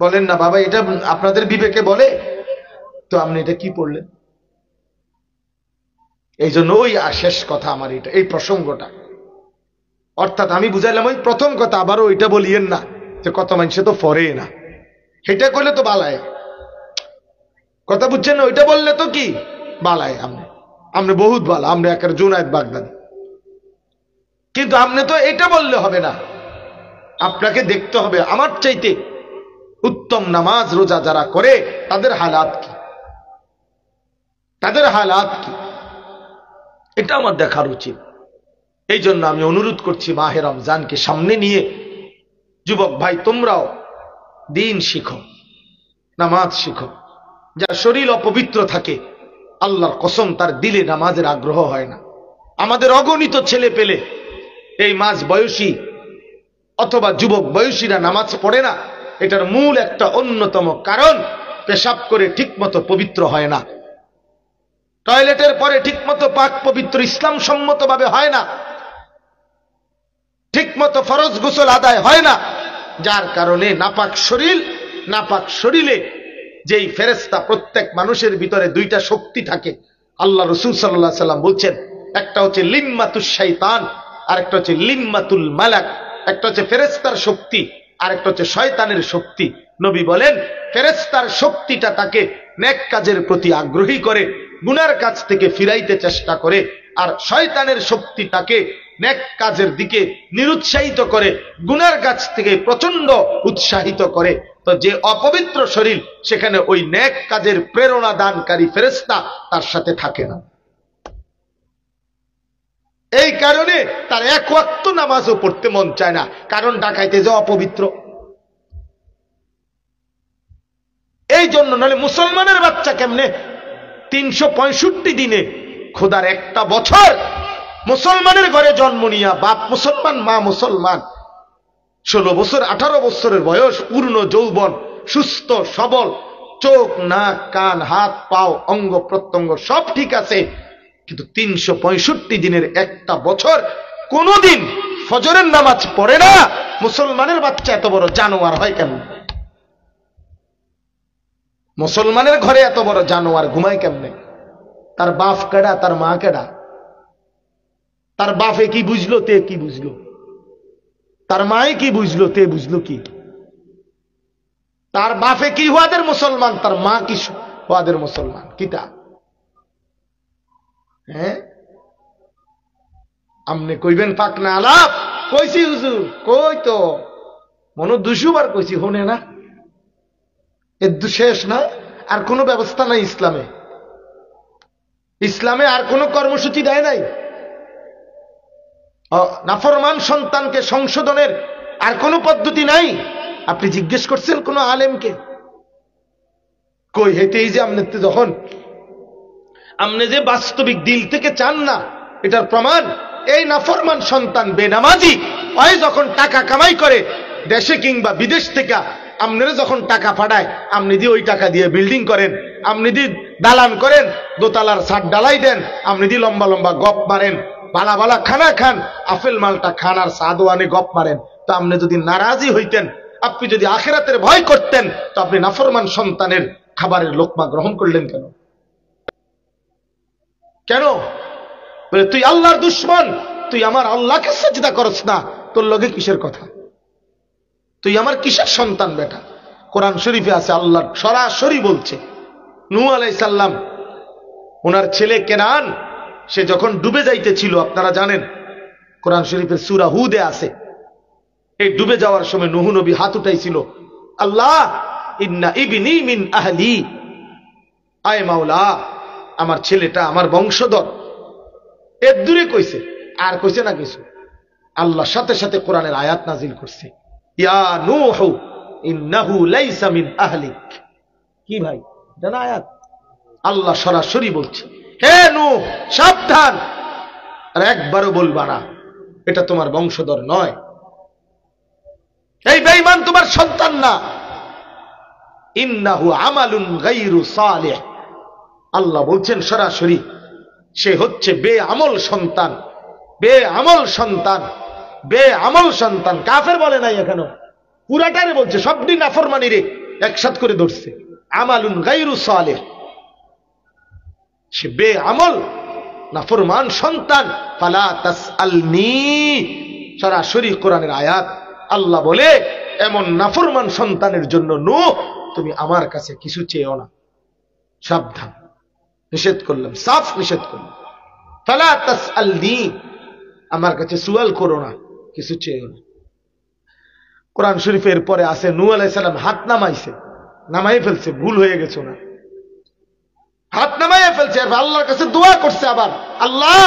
A: বলেন না বাবা, এটা আপনাদের বিবেকে বলে? তো আপনি এটা কি পড়লেন? এই জন্য ওই শেষ কথা আমার এটা, এই প্রসঙ্গটা, অর্থাৎ আমি বুঝাইলাম ওই প্রথম কথা, আবারও ওইটা বলিয়েন না যে কত মানুষে তো পড়ে না, সেটা করলে তো বালায় কথা, বুঝছেন না? ওইটা বললে তো কি বালায়, আপনি বহুত বালা, আপনি একের জুনায়েদ বাগদাদি। কিন্তু আপনি তো এটা বললে হবে না, আপনাকে দেখতে হবে আমার চাইতে উত্তম নামাজ রোজা যারা করে তাদের হালাত কি, তাদের হালাত কি, এটা আমার দেখার উচিত। এই জন্য আমি অনুরোধ করছি, মাহে রমজানকে সামনে নিয়ে যুবক ভাই তোমরাও দিন শিখো, নামাজ শিখো। যার শরীর অপবিত্র থাকে, আল্লাহর কসম তার দিলে নামাজের আগ্রহ হয় না। আমাদের অগণিত ছেলে পেলে এই মাঝ বয়সী অথবা যুবক বয়সীরা নামাজ পড়ে না, এটার মূল একটা অন্যতম কারণ পেশাব করে ঠিকমতো পবিত্র হয় না, টয়লেটের পরে ঠিকমতো পাক পবিত্র ইসলাম সম্মতভাবে হয় না, ঠিকমতো ফরজ গোসল আদায় হয় না, যার কারণে নাপাক শরীরে যেই ফেরেশতা, প্রত্যেক মানুষের ভিতরে দুইটা শক্তি থাকে। আল্লাহ রাসূল সাল্লাল্লাহু আলাইহি সাল্লাম বলছেন, একটা হচ্ছে লিম্মাতুশ শাইতান, আর একটা হচ্ছে লিম্মাতুল মালাক। একটা হচ্ছে ফেরেশতার শক্তি, আর একটা হচ্ছে শয়তানের শক্তি। নবী বলেন, ফেরেশতার শক্তিটা তাকে নেক কাজের প্রতি আগ্রহী করে, গুনার কাজ থেকে ফিরাইতে চেষ্টা করে, আর শয়তানের শক্তি তাকে নেক কাজের দিকে নিরুৎসাহিত করে, গুনার কাজ থেকে প্রচন্ড উৎসাহিত করে। তো যে অপবিত্র শরীর, সেখানে ওই নেক কাজের প্রেরণা দানকারী ফেরেশতা তার সাথে থাকে না। এই কারণে তার এক ওয়াক্ত নামাজও পড়তে মন চায় না, কারণ ডাকাইতে যে অপবিত্র। এই জন্য নাহলে মুসলমানের বাচ্চা কেমনে 365 দিনে, খোদার একটা বছর মুসলমানের ঘরে জন্ম নিয়া, বাপ মুসলমান মা মুসলমান, 16 বছর 18 বছরের বয়স, পূর্ণ যৌবন, সুস্থ সবল, চোখ নাক কান হাত পাও অঙ্গ প্রত্যঙ্গ সব ঠিক আছে, কিন্তু 365 দিনের একটা বছর কোনদিন ফজরের নামাজ পড়ে না। মুসলমানের বাচ্চা এত বড় জানোয়ার হয় কেন? মুসলমানের ঘরে এত বড় জানোয়ার ঘুমায় কেমনে? তার বাপ কেডা, তার মা কেডা? তার বাপে কি বুঝলো, তে কি বুঝলো? তার মায়ে কি বুঝলো, তে বুঝলো কি? তার বাপে কি হওয়াদের মুসলমান, তার মা কি হওয়াদের মুসলমান? কিটা হ্যাঁ? আমনে কইবেন পাক না আলাপ? কইছি হুজুর, কই তো মনে 200 বার কইছি, হনে না? এর শেষ না? আর কোনো ব্যবস্থা নাই ইসলামে? ইসলামে আর কোনো কর্মসূচি দেয় নাই? নাফরমান সন্তানকে সংশোধনের আর কোনো পদ্ধতি নাই? আপনি জিজ্ঞেস করছেন কোন আলেমকে? কই হেতেই যে আপনি যখন আপনি যে বাস্তবিক দিল থেকে চান না, এটার প্রমাণ এই নাফরমান সন্তান বেনামাজি হয় যখন টাকা কামাই করে দেশে কিংবা বিদেশ থেকে, আপনারা যখন টাকা পাঠায়, আপনি দিয়ে ওই টাকা দিয়ে বিল্ডিং করেন, আপনি দিয়ে দালান করেন, দোতলার ছাদ ডালাই দেন, আপনি দিয়ে লম্বা লম্বা গপ মারেন, বালা বালা খানা খান, আপেল মালটা খান আর সাদও আনে গপ মারেন। তো আপনি যদি নারাজি হইতেন, আপনি যদি আখিরাতের ভয় করতেন, তো আপনি নাফরমান সন্তানের খাবারের লোকমা গ্রহণ করলেন কেন? কেন? বলে তুই আল্লাহর দুশ্মন, তুই আমার আল্লাহকে সিজদা করছ না, তোর লগে কিসের কথা? তুই আমার কিসের সন্তান বেটা? কোরআন শরীফে আছে, আল্লাহ সরাসরি বলছে। নূহ আলাইহিস সালাম, ওনার ছেলে কেনান, সে যখন ডুবে যাইতেছিল, আপনারা জানেন কোরআন শরীফের সূরা হুদে আছে, এই ডুবে যাওয়ার সময় নূহ নবী হাত উঠাইছিল, আল্লাহ ইন্না ইবনি মিন আহলি, আয় মাওলা আমার ছেলেটা আমার বংশধর। এর দূরে কইছে, আর কইছে না কিছু। আল্লাহ সাথে সাথে কোরআনের আয়াত নাজিল করছে, ইয়া নূহ ইন্নাহু লাইসা মিন আহলিক। কি ভাই জানা আয়াত? আল্লাহ সরাসরি বলছে, হে নূহ সাবধান, আর একবারও বলবা না এটা তোমার বংশধর নয়, এই বেঈমান তোমার সন্তান না, ইন্নাহু আমালুন গায়রু সালিহ। আল্লাহ বলছেন সরাসরি, সে হচ্ছে বেআমল সন্তান, বেআমল সন্তান, বেআমল সন্তান। কাফের বলে নাই এখনো, পুরাটারে বলছে, সবটি নাফরমানি রে একসাথ করে ধরছে, আমালুন গায়রু সালিহ, সে বেআমল নাফরমান সন্তান। ফালা তাসআলনি, সরাসরি কোরআনের আয়াত। আল্লাহ বলে এমন নাফরমান সন্তানের জন্য নূহ তুমি আমার কাছে কিছু চেয়েও না, সাবধান, নিষেধ করলাম, সাফ নিষেধ করলাম। ফালা তাসআলনি, আমার কাছে সুয়াল করো না, কিছু চেয়েও না। কোরআন শরীফের পরে আছে নূহ আলাইহিস সালাম হাত নামাইছে, নামাই ফেলছে, ভুল হয়ে গেছে না, হাত নামাইয়া ফেলছে, আর আল্লাহর কাছে দোয়া করছে আবার, আল্লাহ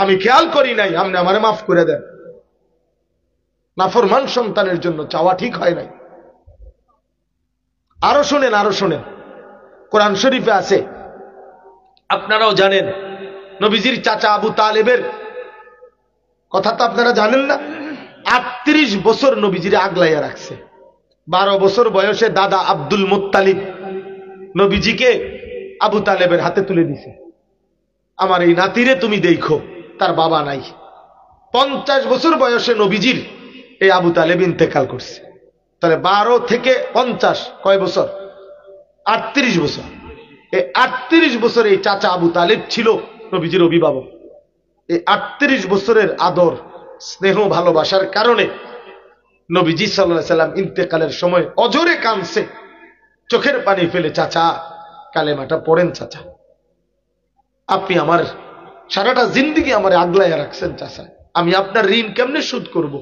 A: আমি খেয়াল করি নাই, আপনি আমারে মাফ করে দেন। নাফরমান সন্তানের জন্য চাওয়া ঠিক হয় নাই। আরো শুনেন, আরো শুনেন, কোরআন শরীফে আছে, আপনারাও জানেন, নবীজির চাচা আবু তালেবের কথা তো আপনারা জানেন না? 38 বছর নবীজিরে আগলাইয়া রাখছে। 12 বছর বয়সে দাদা আব্দুল মুত্তালিব নবীজিকে আবু তালেবের হাতে তুলে দিছে, আমার এই নাতিরে তুমি দেখো, তার বাবা নাই। 50 বছর বয়সে নবীজির এই আবু তালেব ইন্তেকাল করছে। তাহলে 12 থেকে 50 কয় বছর? 38 বছর। এই 38 বছর এই চাচা আবু তালেব ছিল নবীজির অভিভাবক। এই 38 বছরের আদর, স্নেহ, ভালোবাসার কারণে নবীজি সাল্লাল্লাহু আলাইহি সাল্লাম ইন্তেকালের সময় অজরে কাঁদছে, চোখের পানি ফেলে, চাচা কালেমাটা পড়েন চাচা, আপনি আমার সারাটা জিন্দেগি আমার আগলাইয়া রাখছেন চাচা, আমি আপনার ঋণ কেমনে শোধ করব?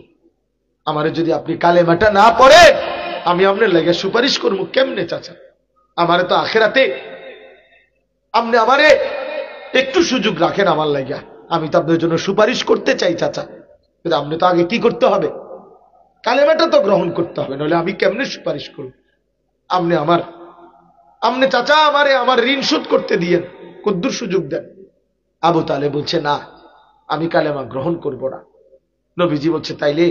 A: আমারে যদি আপনি কালেমাটা না পড়েন আমি আপনার লাগে সুপারিশ করবো কেমনে চাচা? আমারে তো আখেরাতে আপনি আমারে একটু সুযোগ রাখেন আমার লাগিয়া, আমি তো আপনার জন্য সুপারিশ করতে চাই চাচা, কিন্তু আপনি তো আগে কি করতে হবে? কালেমাটা তো গ্রহণ করতে হবে, নইলে আমি কেমনে সুপারিশ করব? আপনি চাচা আমারে আমার ঋণ শোধ করতে দিয়েন, কদ্দুর সুযোগ দেন। আবু তালেব বলছে না, আমি কালেমা গ্রহণ করব না। নবীজি বলছে তাইলে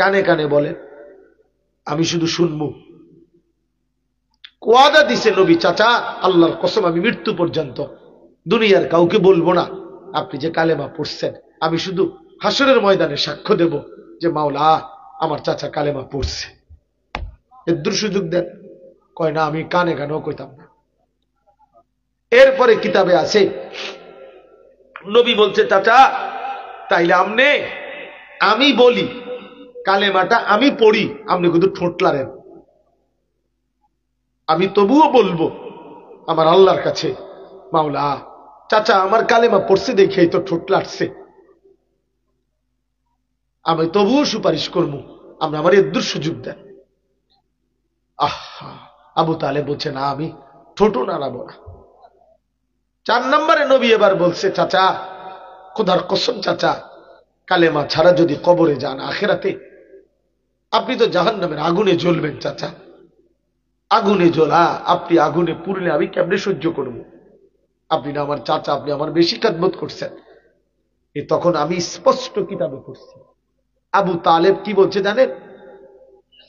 A: কানে কানে বলেন, আমি শুধু শুনবো। ওয়াদা দিছে নবী, চাচা আল্লাহর কসম আমি মৃত্যু পর্যন্ত দুনিয়ার কাউকে বলবো না আপনি যে কালেমা পড়ছেন, আমি শুধু হাসরের ময়দানে সাক্ষ্য দেব যে মাওলা আমার চাচা কালেমা পড়ছে। এর সুযোগ দেন। কয় না, আমি কানে কানেও কইতাম না। এরপরে কিতাবে আছে নবী বলছে চাচা তাইলে আমি বলি কালেমাটা আমি পড়ি, আপনি কিন্তু ঠোঁটলারেন, আমি তবুও বলবো আমার আল্লাহর কাছে, মাওলা চাচা আমার কালেমা পড়ছে দেখেই তো ঠোঁট লাটছে, আমি তবুও সুপারিশ করবো, আপনি আমার এর সুযোগ দেন। আহা, আবু তালেব বলছে না, আমি ঠোঁটও নাড়াবো না। 4 নম্বরে নবী এবার বলছে চাচা খোদার কসম চাচা কালেমা ছাড়া যদি কবরে যান আখেরাতে আপনি তো জাহান্নামের আগুনে জ্বলবেন চাচা, আগুনে জ্বলা, আপনি আগুনে পুড়লে আমি কেমনে সহ্য করব? আপনি না আমার চাচা, আপনি আমার বেশি খেদমত করছেন। তখন আমি স্পষ্ট কিতাবে পড়ছি। আবু তালেব কি বলছে জানেন?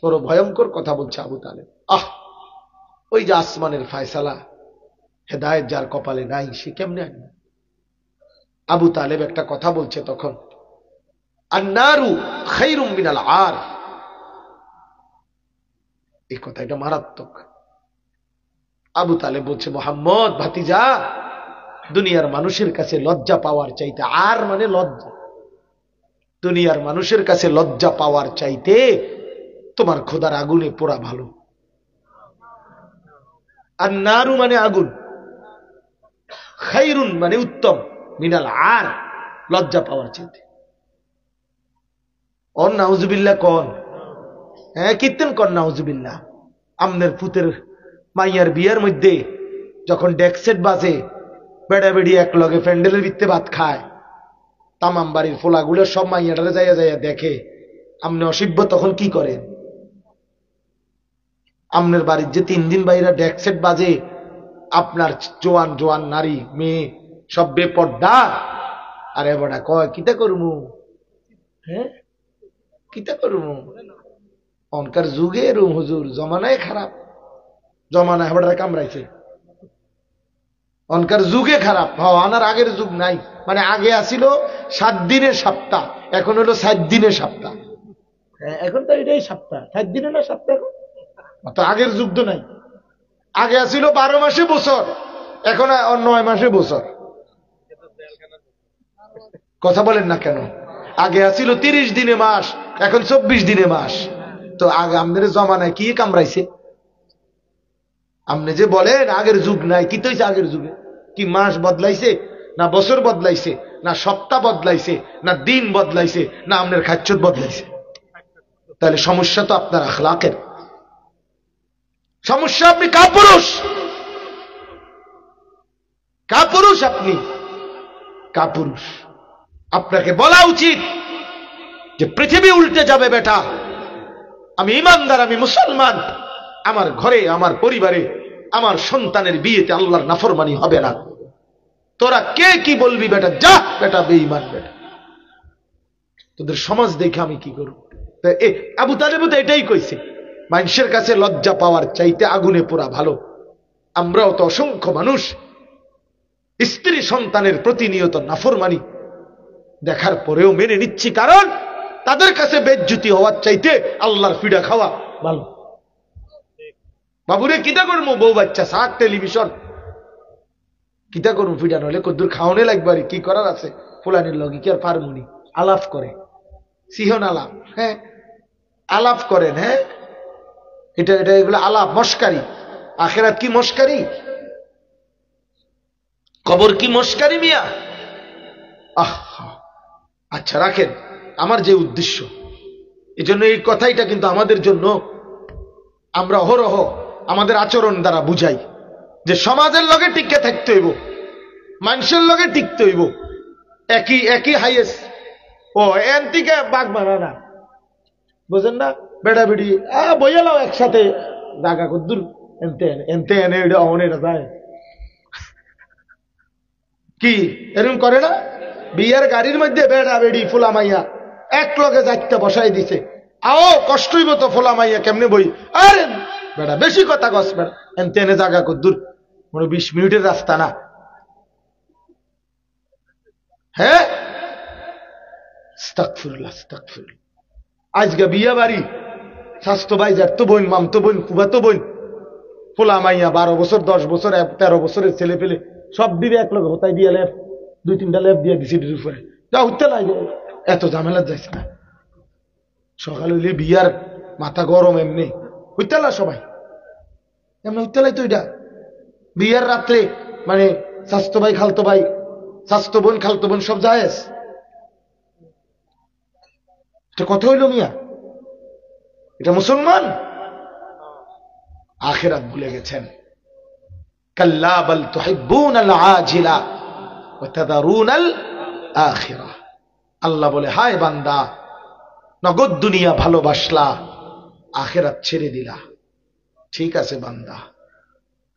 A: বড় ভয়ঙ্কর কথা বলছে আবু তালেব। ওই যে আসমানের ফায়সালা, হেদায়েত যার কপালে নাই সে কেমনে আনবে? আবু তালেব একটা কথা বলছে তখন, আন্নারু খায়রুম মিনাল আর। এই কথাটা মারাত্মক। আবু তালেব বলছে মুহাম্মদ ভাতিজা, দুনিয়ার মানুষের কাছে লজ্জা পাওয়ার চাইতে, আর মানে লজ্জা, দুনিয়ার মানুষের কাছে লজ্জা পাওয়ার চাইতে তোমার খোদার আগুনে পোড়া ভালো। আর নারু মানে আগুন, খায়রুন মানে উত্তম, মিনাল আর লজ্জা পাওয়ার চাইতে। অন নাউজুবিল্লাহ কন, হ্যাঁ কীর্তন কন নাউজুবিল্লাহ। আমনের পুতের মাইয়ার বিয়ের মধ্যে যখন ডেকসেট বাজে, বেড়া বেড়ি এক লগে প্যান্ডেলের ভিত্তে ভাত খায়, তামাম বাড়ির ফোলাগুলো সব মাইয়াটারে যাইয়া যাইয়া দেখে, আমনে অসিব্য তখন কি করেন? আমনের বাড়ির যে 3 দিন বাইরা ডেকসেট বাজে, আপনার জোয়ান জোয়ান নারী মেয়ে সব বেপর্দা, আরে বড়া কয় কিতা করমু, হ্যাঁ কিতা করমু? অনকার যুগে রুম হুজুর, জমানায় খারাপ, জমানায় হেবড়ারে কামড়াইছে, অনকার যুগে খারাপ। আনার আগের যুগ নাই, মানে আগে আসিল 7 দিনের সপ্তাহ, এখন হলো 7 দিনের সপ্তাহ। এখন তো এটাই সপ্তাহ, 7 দিনে না সপ্তাহ, এখন তো আগের যুগ তো নাই। আগে আসিল 12 মাসে বছর, এখন 9 মাসে বছর। কথা বলেন না কেন? আগে আসিল 30 দিনে মাস, এখন 24 দিনে মাস। তো আগে আমাদের জমানায় কি কামড়াইছে? আপনি যে বলেন আগের যুগ নাই, কি তো হয়েছে আগের যুগে? কি মাস বদলাইছে, না বছর বদলাইছে, না সপ্তাহ বদলাইছে, না দিন বদলাইছে, না আপনার খাচ্ছত বদলাইছে? তাহলে সমস্যা তো আপনার আখলাকের সমস্যা। আপনি কাপুরুষ, কাপুরুষ, আপনি কাপুরুষ। আপনাকে বলা উচিত যে পৃথিবী উল্টে যাবে বেটা, আমি ইমানদার, আমি মুসলমান, আমার ঘরে, আমার পরিবারে, আমার সন্তানের বিয়েতে আল্লাহর নাফরমানি হবে না। তোরা কে কি বলবি বেটা, যা বেটা বেঈমান বেটা, তোদের সমাজ দেখে আমি কি করব? আবু তালেব তো এটাই কইছে, মানুষের কাছে লজ্জা পাওয়ার চাইতে আগুনে পোড়া ভালো। আমরাও তো অসংখ্য মানুষ স্ত্রী সন্তানের প্রতিনিয়ত নাফরমানি দেখার পরেও মেনে নিচ্ছি, কারণ তাদের কাছে বেজ্জুতি হওয়ার চাইতে আল্লাহর ফিডা খাওয়া ভালো। বাবুরে কিতা করবো, বউ বাচ্চা, শাক, টেলিভিশন, কিতা করুন ফিডা নলে কদ্দুর খাওয়ানে লাগবে, কি করার আছে? ফুলানির লগে কি আর পারমুনি? আলাপ করে, সিহন আলাপ, হ্যাঁ আলাপ করেন, হ্যাঁ এটা এটা এগুলো আলাপ, মস্কারি। আখেরাত কি মস্কারি? কবর কি মস্কারি মিয়া? আচ্ছা রাখেন, আমার যে উদ্দেশ্য, এই জন্য এই কথাইটা কিন্তু আমাদের জন্য আমরা অহরহ আমাদের আচরণ দ্বারা বুঝাই যে সমাজের লগে টিকে থাকতে হইব, মানুষের লগে টিকতে হইব, একই একই হাইয়েস্ট। ও এন থেকে বাঘ মারা না, বুঝেন না? বেড়া বেড়ি বইয়ালাও একসাথে জাগা কদ্দুর এনতে এনতে এনে এটা যায় কি এরকম করে না? বিয়ার গাড়ির মধ্যে বেড়া বেড়ি ফুলা মাইয়া এক লগে যাইতে বসাই দিছে, আও কষ্ট হইব তো ফুলা মাইয়া কেমনে বই, আরে বেড়া বেশি কথা কস, বেড়া এনতে এনে জাগা কদ্দুর, মনে 20 মিনিটের রাস্তা না। হ্যাঁ আস্তাগফিরুল্লাহ আস্তাগফিরুল্লাহ। আজকে বিয়া বাড়ি, স্বাস্থ্য ভাই, জ্যাঠতো বোন, মামতো বোন, ফুফাতো বোন, ফুলা মাইয়া 12 বছর 10 বছর 13 বছরের ছেলে পেলে সব দিবে এক লগে হতাই দিয়ে লেপ 2-3টা লেপ দিয়ে দিছি উপরে, যা উঠতে লাগে, এত ঝামেলা যাইছে না। সকাল হইলে বিয়ার মাথা গরম, এমনি হইতেলা সবাই এমনি হইতেলাই তো। এটা বিয়ার রাত্রে মানে স্বাস্থ্য ভাই খালতো ভাই, স্বাস্থ্য বোন খালতো বোন সব জায়েজ। এটা কথা হইল মিয়া? এটা মুসলমান? আখিরাত ভুলে গেছেন। কাল্লা বাল তুহিব্বুনাল আজিলা ওয়া তাদারুনাল আখিরাহ। আল্লাহ বলে, হায় বান্দা, নগদ দুনিয়া ভালোবাসলা, আখিরাত ছেড়ে দিলা। ঠিক আছে বান্দা,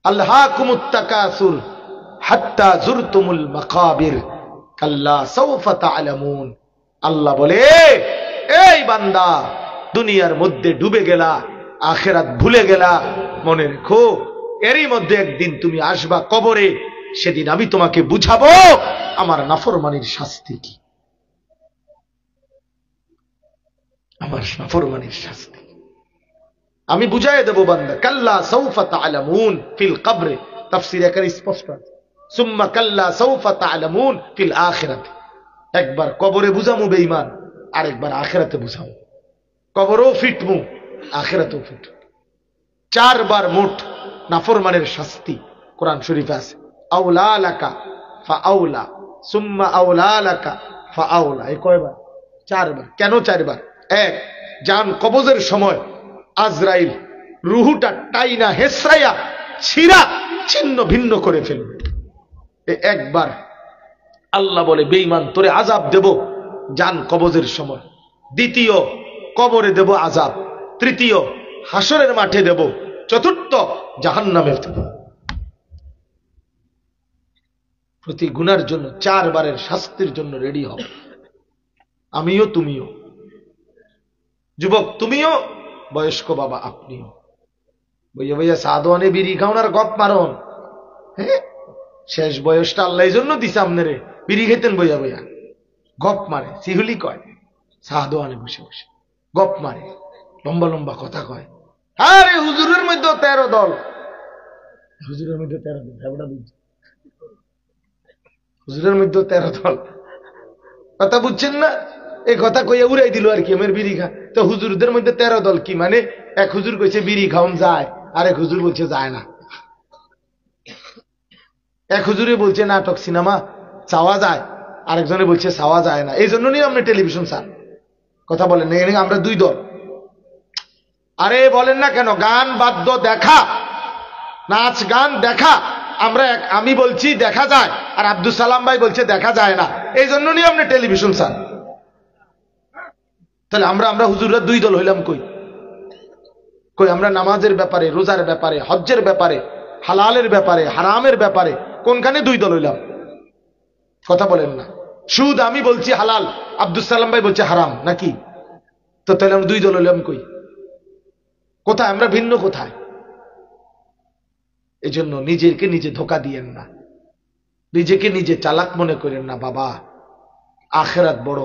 A: আল্লাহাকুমুত তাকাসুর হাত্তা যুরতুমুল মাকাবির কাল্লা সাওফা তা'লামুন। আল্লাহ বলে, এই বান্দা, দুনিয়ার মধ্যে ডুবে গেলা, আখিরাত ভুলে গেলা, মনে রেখো এরই মধ্যে একদিন তুমি আসবা কবরে, সেদিন আমি তোমাকে বুঝাবো আমার নাফরমানির শাস্তি কি, আমার নাফরমানির শাস্তি আমি বুঝাই দেব বান্দা। কাল্লা সাওফা তা'লামুন ফিল কবরে, তাফসীর একেবারে স্পষ্ট আছে। সুম্মা কাল্লা সাওফা তা'লামুন ফিল আখিরাত। একবার কবরে বুঝামু বেঈমান, আরেকবার আখিরাতে বুঝামু। কবরও ফিটমু, আখিরাতেও ফিটমু। 4 বার মোট নাফরমানের শাস্তি কোরআন শরীফে আছে। আউলা লাকা ফাআউলা, সুম্মা আউলা লাকা ফাআউলা। এই কয়বার? 4 বার। কেন 4 বার? এক, জান কবজের সময় আজরাইল রুহুটা টাইনা হেসরাইয়া ছিঁড়া ছিন্ন ভিন্ন করে ফেলবে। একবার আল্লাহ বলে, বেঈমান তোরে আযাব দেব জান কবজের সময়। দ্বিতীয়, কবরে দেব আযাব। তৃতীয়, হাসরের মাঠে দেব। চতুর্থ, জাহান্নামে দেব। প্রতি গুনার জন্য 4 বারের শাস্তির জন্য রেডি হও। আমিও, তুমিও, যুবক তুমিও, বয়স্ক বাবা আপনিও। বইয়া বইয়া সাদওয়ানে বিড়ি খাওন আর গপ মারন। হ্যাঁ, শেষ বয়সটা আল্লাহ এই জন্য দিছে আপনারে। বিড়ি খেতেন বইয়া বইয়া, গপ মারে, সিহুলি কয়, সাদওয়ানে বসে বসে গপ মারে, লম্বা লম্বা কথা কয়। আরে হুজুরের মধ্যে 13 দল, হুজুরের মধ্যে 13 দল, হুজুরের মধ্যে 13 দল, কথা বুঝছেন না? এই কথা কইয়া উড়াই দিল আর কি, আমার বিড়ি খা। তো হুজুরদের মধ্যে 13 দল কি মানে? এক হুজুর কইছে বিড়ি খাওন যায়, আর এক হুজুর বলছে যায় না। এক হুজুরে বলছে নাটক সিনেমা চাওয়া যায়, আরেকজনে বলছে চাওয়া যায় না। এই জন্য নিয়ে আপনি টেলিভিশন চান, কথা বলেন না। আমরা 2 দল। আরে বলেন না কেন? গান বাদ্য দেখা, নাচ গান দেখা, আমি বলছি দেখা যায়, আর আব্দুল সালাম ভাই বলছে দেখা যায় না। এই জন্য নিয়ে আপনি টেলিভিশন চান। তাহলে আমরা হুজুররা 2 দল হইলাম কই? আমরা নামাজের ব্যাপারে, রোজার ব্যাপারে, হজ্জের ব্যাপারে, হালালের ব্যাপারে, হারামের ব্যাপারে কোনখানে 2 দল হইলাম? কথা বলেন না। সুদ আমি বলছি হালাল, আব্দুল সালাম ভাই বলছে হারাম, নাকি? তো তাহলে আমরা দুই দল হইলাম কই? কোথায় আমরা ভিন্ন? কোথায়? এজন্য নিজেকে নিজে ধোঁকা দিয়েন না, নিজেকে নিজে চালাক মনে করেন না। বাবা, আখেরাত বড়,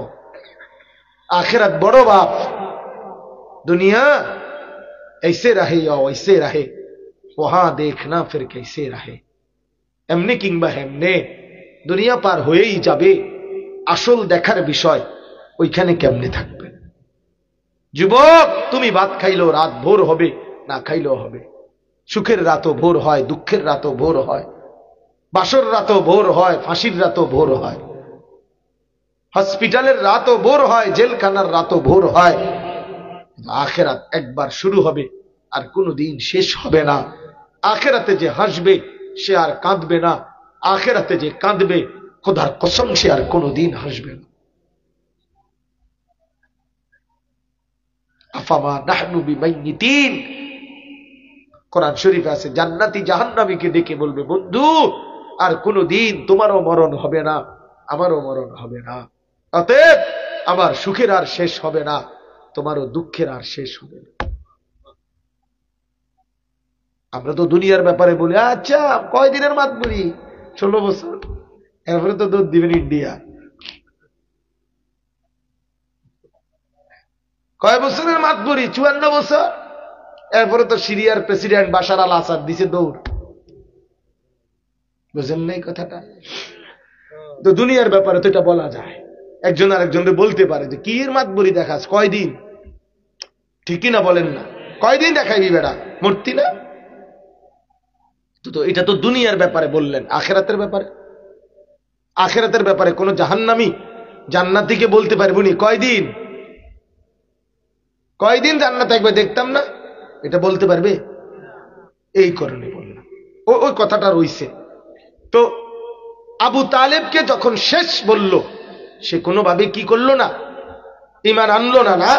A: আখেরাত বড় বাপ। দুনিয়া ऐसे रहे या वैसे रहे, वहां देखना फिर कैसे रहे। এমনি কিংবা হেমনে দুনিয়া পার হয়েই যাবে, আসল দেখার বিষয় ওইখানে কেমনে থাকবে। যুবক, তুমি ভাত খাইলেও রাত ভোর হবে, না খাইলেও হবে। সুখের রাতও ভোর হয়, দুঃখের রাতও ভোর হয়, বাসর রাতও ভোর হয়, ফাঁসির রাতও ভোর হয়, হসপিটালের রাতও ভোর হয়, জেলখানার রাতও ভোর হয়। আখেরাত একবার শুরু হবে আর কোনোদিন শেষ হবে না। আখেরাতে যে হাসবে সে আর কাঁদবে না, আখেরাতে যে কাঁদবে খোদার কসম সে আর কোনোদিন হাসবে না। আফামা নাহনু বিমাইয়িতিন, কোরআন শরীফে আছে জান্নাতি জাহান্নামীকে ডেকে বলবে, বন্ধু আর কোনোদিন তোমারও মরণ হবে না, আমারও মরণ হবে না। অতএব আমার সুখের আর শেষ হবে না, তোমারও দুঃখের আর শেষ হবে না। আমরা তো দুনিয়ার ব্যাপারে বলি, আচ্ছা কয়দিনের মাতবরি? 16 বছর, এরপরে তো দুধ দিবেন ইন্ডিয়া। কয় বছরের মাতবরি? 54 বছর। এরপরে তো সিরিয়ার প্রেসিডেন্ট বাশার আল আসাদ দিছে দৌড়। বুঝেন নাই কথাটা? তো দুনিয়ার ব্যাপারে তো এটা বলা যায়, একজন আরেকজনকে বলতে পারে যে কি এর মাতবরি দেখাস, কয়দিন? ঠিকই না বলেন না? কয়দিন দেখাইবি বেড়া, মূর্তি না? তো এটা তো দুনিয়ার ব্যাপারে বললেন। আখেরাতের ব্যাপারে, আখেরাতের ব্যাপারে কোন জাহান্নামী জান্নাতীকে বলতে পারবনি কয়দিন? কয়দিন জান্নাতে একবার দেখতাম না, এটা বলতে পারবে? এই কারণে বললাম, ওই কথাটা রইছে। তো আবু তালেবকে যখন শেষ বলল, সে কোনোভাবে কি করলো না, ঈমান আনলো না। না,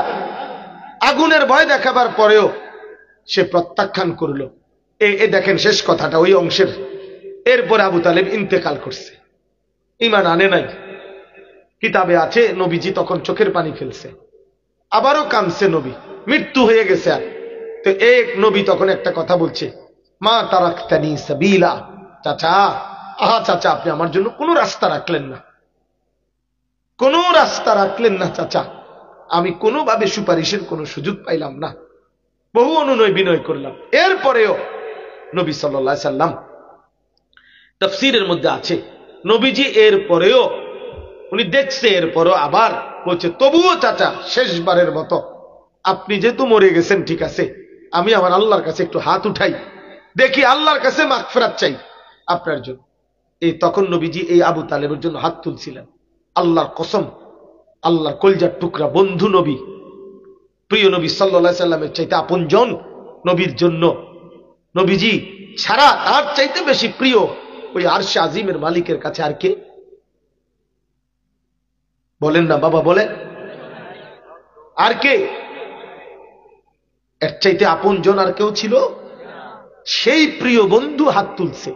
A: আগুনের ভয় দেখাবার পরেও সে প্রত্যাখ্যান করলো। এ দেখেন শেষ কথাটা ওই অংশের। এরপর আবু তালেব ইন্তেকাল করছে, ঈমান আনে নাই। কিতাবে আছে নবীজি তখন চোখের পানি ফেলছে, আবারও কাঁদছে নবী, মৃত্যু হয়ে গেছে। আর তো এক নবী তখন একটা কথা বলছে, মা তারাকতানি সাবিলা, চাচা, আহা চাচা, আপনি আমার জন্য কোনো রাস্তা রাখলেন না, কোনো রাস্তা রাখলেন না চাচা। আমি কোনোভাবে সুপারিশের কোনো সুযোগ পাইলাম না, বহু অনুনয় বিনয় করলাম। এরপরেও নবী সাল্লাল্লাহু আলাইহি সাল্লাম, তাফসীরের মধ্যে আছে নবীজি এরপরেও উনি দেখছে, এরপরও আবার বলছে, তবুও চাচা শেষবারের মতো আপনি যেহেতু মরে গেছেন, ঠিক আছে, আমি আমার আল্লাহর কাছে একটু হাত উঠাই, দেখি আল্লাহর কাছে মাগফিরাত চাই আপনার জন্য। এই তখন নবীজি এই আবু তালেবের জন্য হাত তুলছিলেন। আল্লাহর কসম, আল্লাহর কলজার টুকরা বন্ধু নবী, প্রিয় নবী সাল্লাল্লাহু আলাইহি সাল্লামের চাইতে আপনজন নবীর জন্য নবীজি ছাড়া তার চাইতে বেশি প্রিয় ওই আরশে আজিমের মালিকের কাছে আর কে? বলেন না বাবা, বলেন আর কে? এর চাইতে আপনজন আর কেউ ছিল? সেই প্রিয় বন্ধু হাত তুলছে।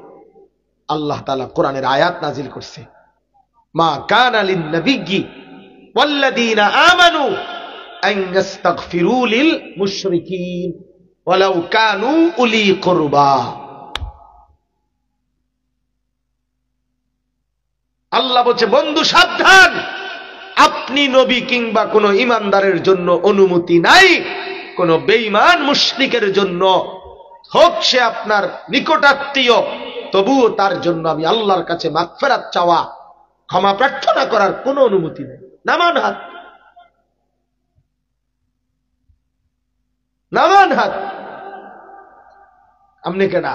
A: আল্লাহ তাআলা কোরআনের আয়াত নাজিল করছে, মা কানা লিন নাবিয়্যি ওয়াল্লাযীনা আমানু আন ইস্তাগফিরু লিল মুশরিকিন ওয়ালাউ কানু উলি কুরবা। আল্লাহ বলছে, বন্ধু সাবধান, আপনি নবী কিংবা কোন ইমানদারের জন্য অনুমতি নাই কোন বেঈমান মুশরিকের জন্য, হোক সে আপনার নিকটাত্মীয়, তবুও তার জন্য আমি আল্লাহর কাছে মাগফিরাত চাওয়া, ক্ষমা প্রার্থনা করার কোনো অনুমতি নেই। নামান হাত, নামান হাত। আপনি কেডা?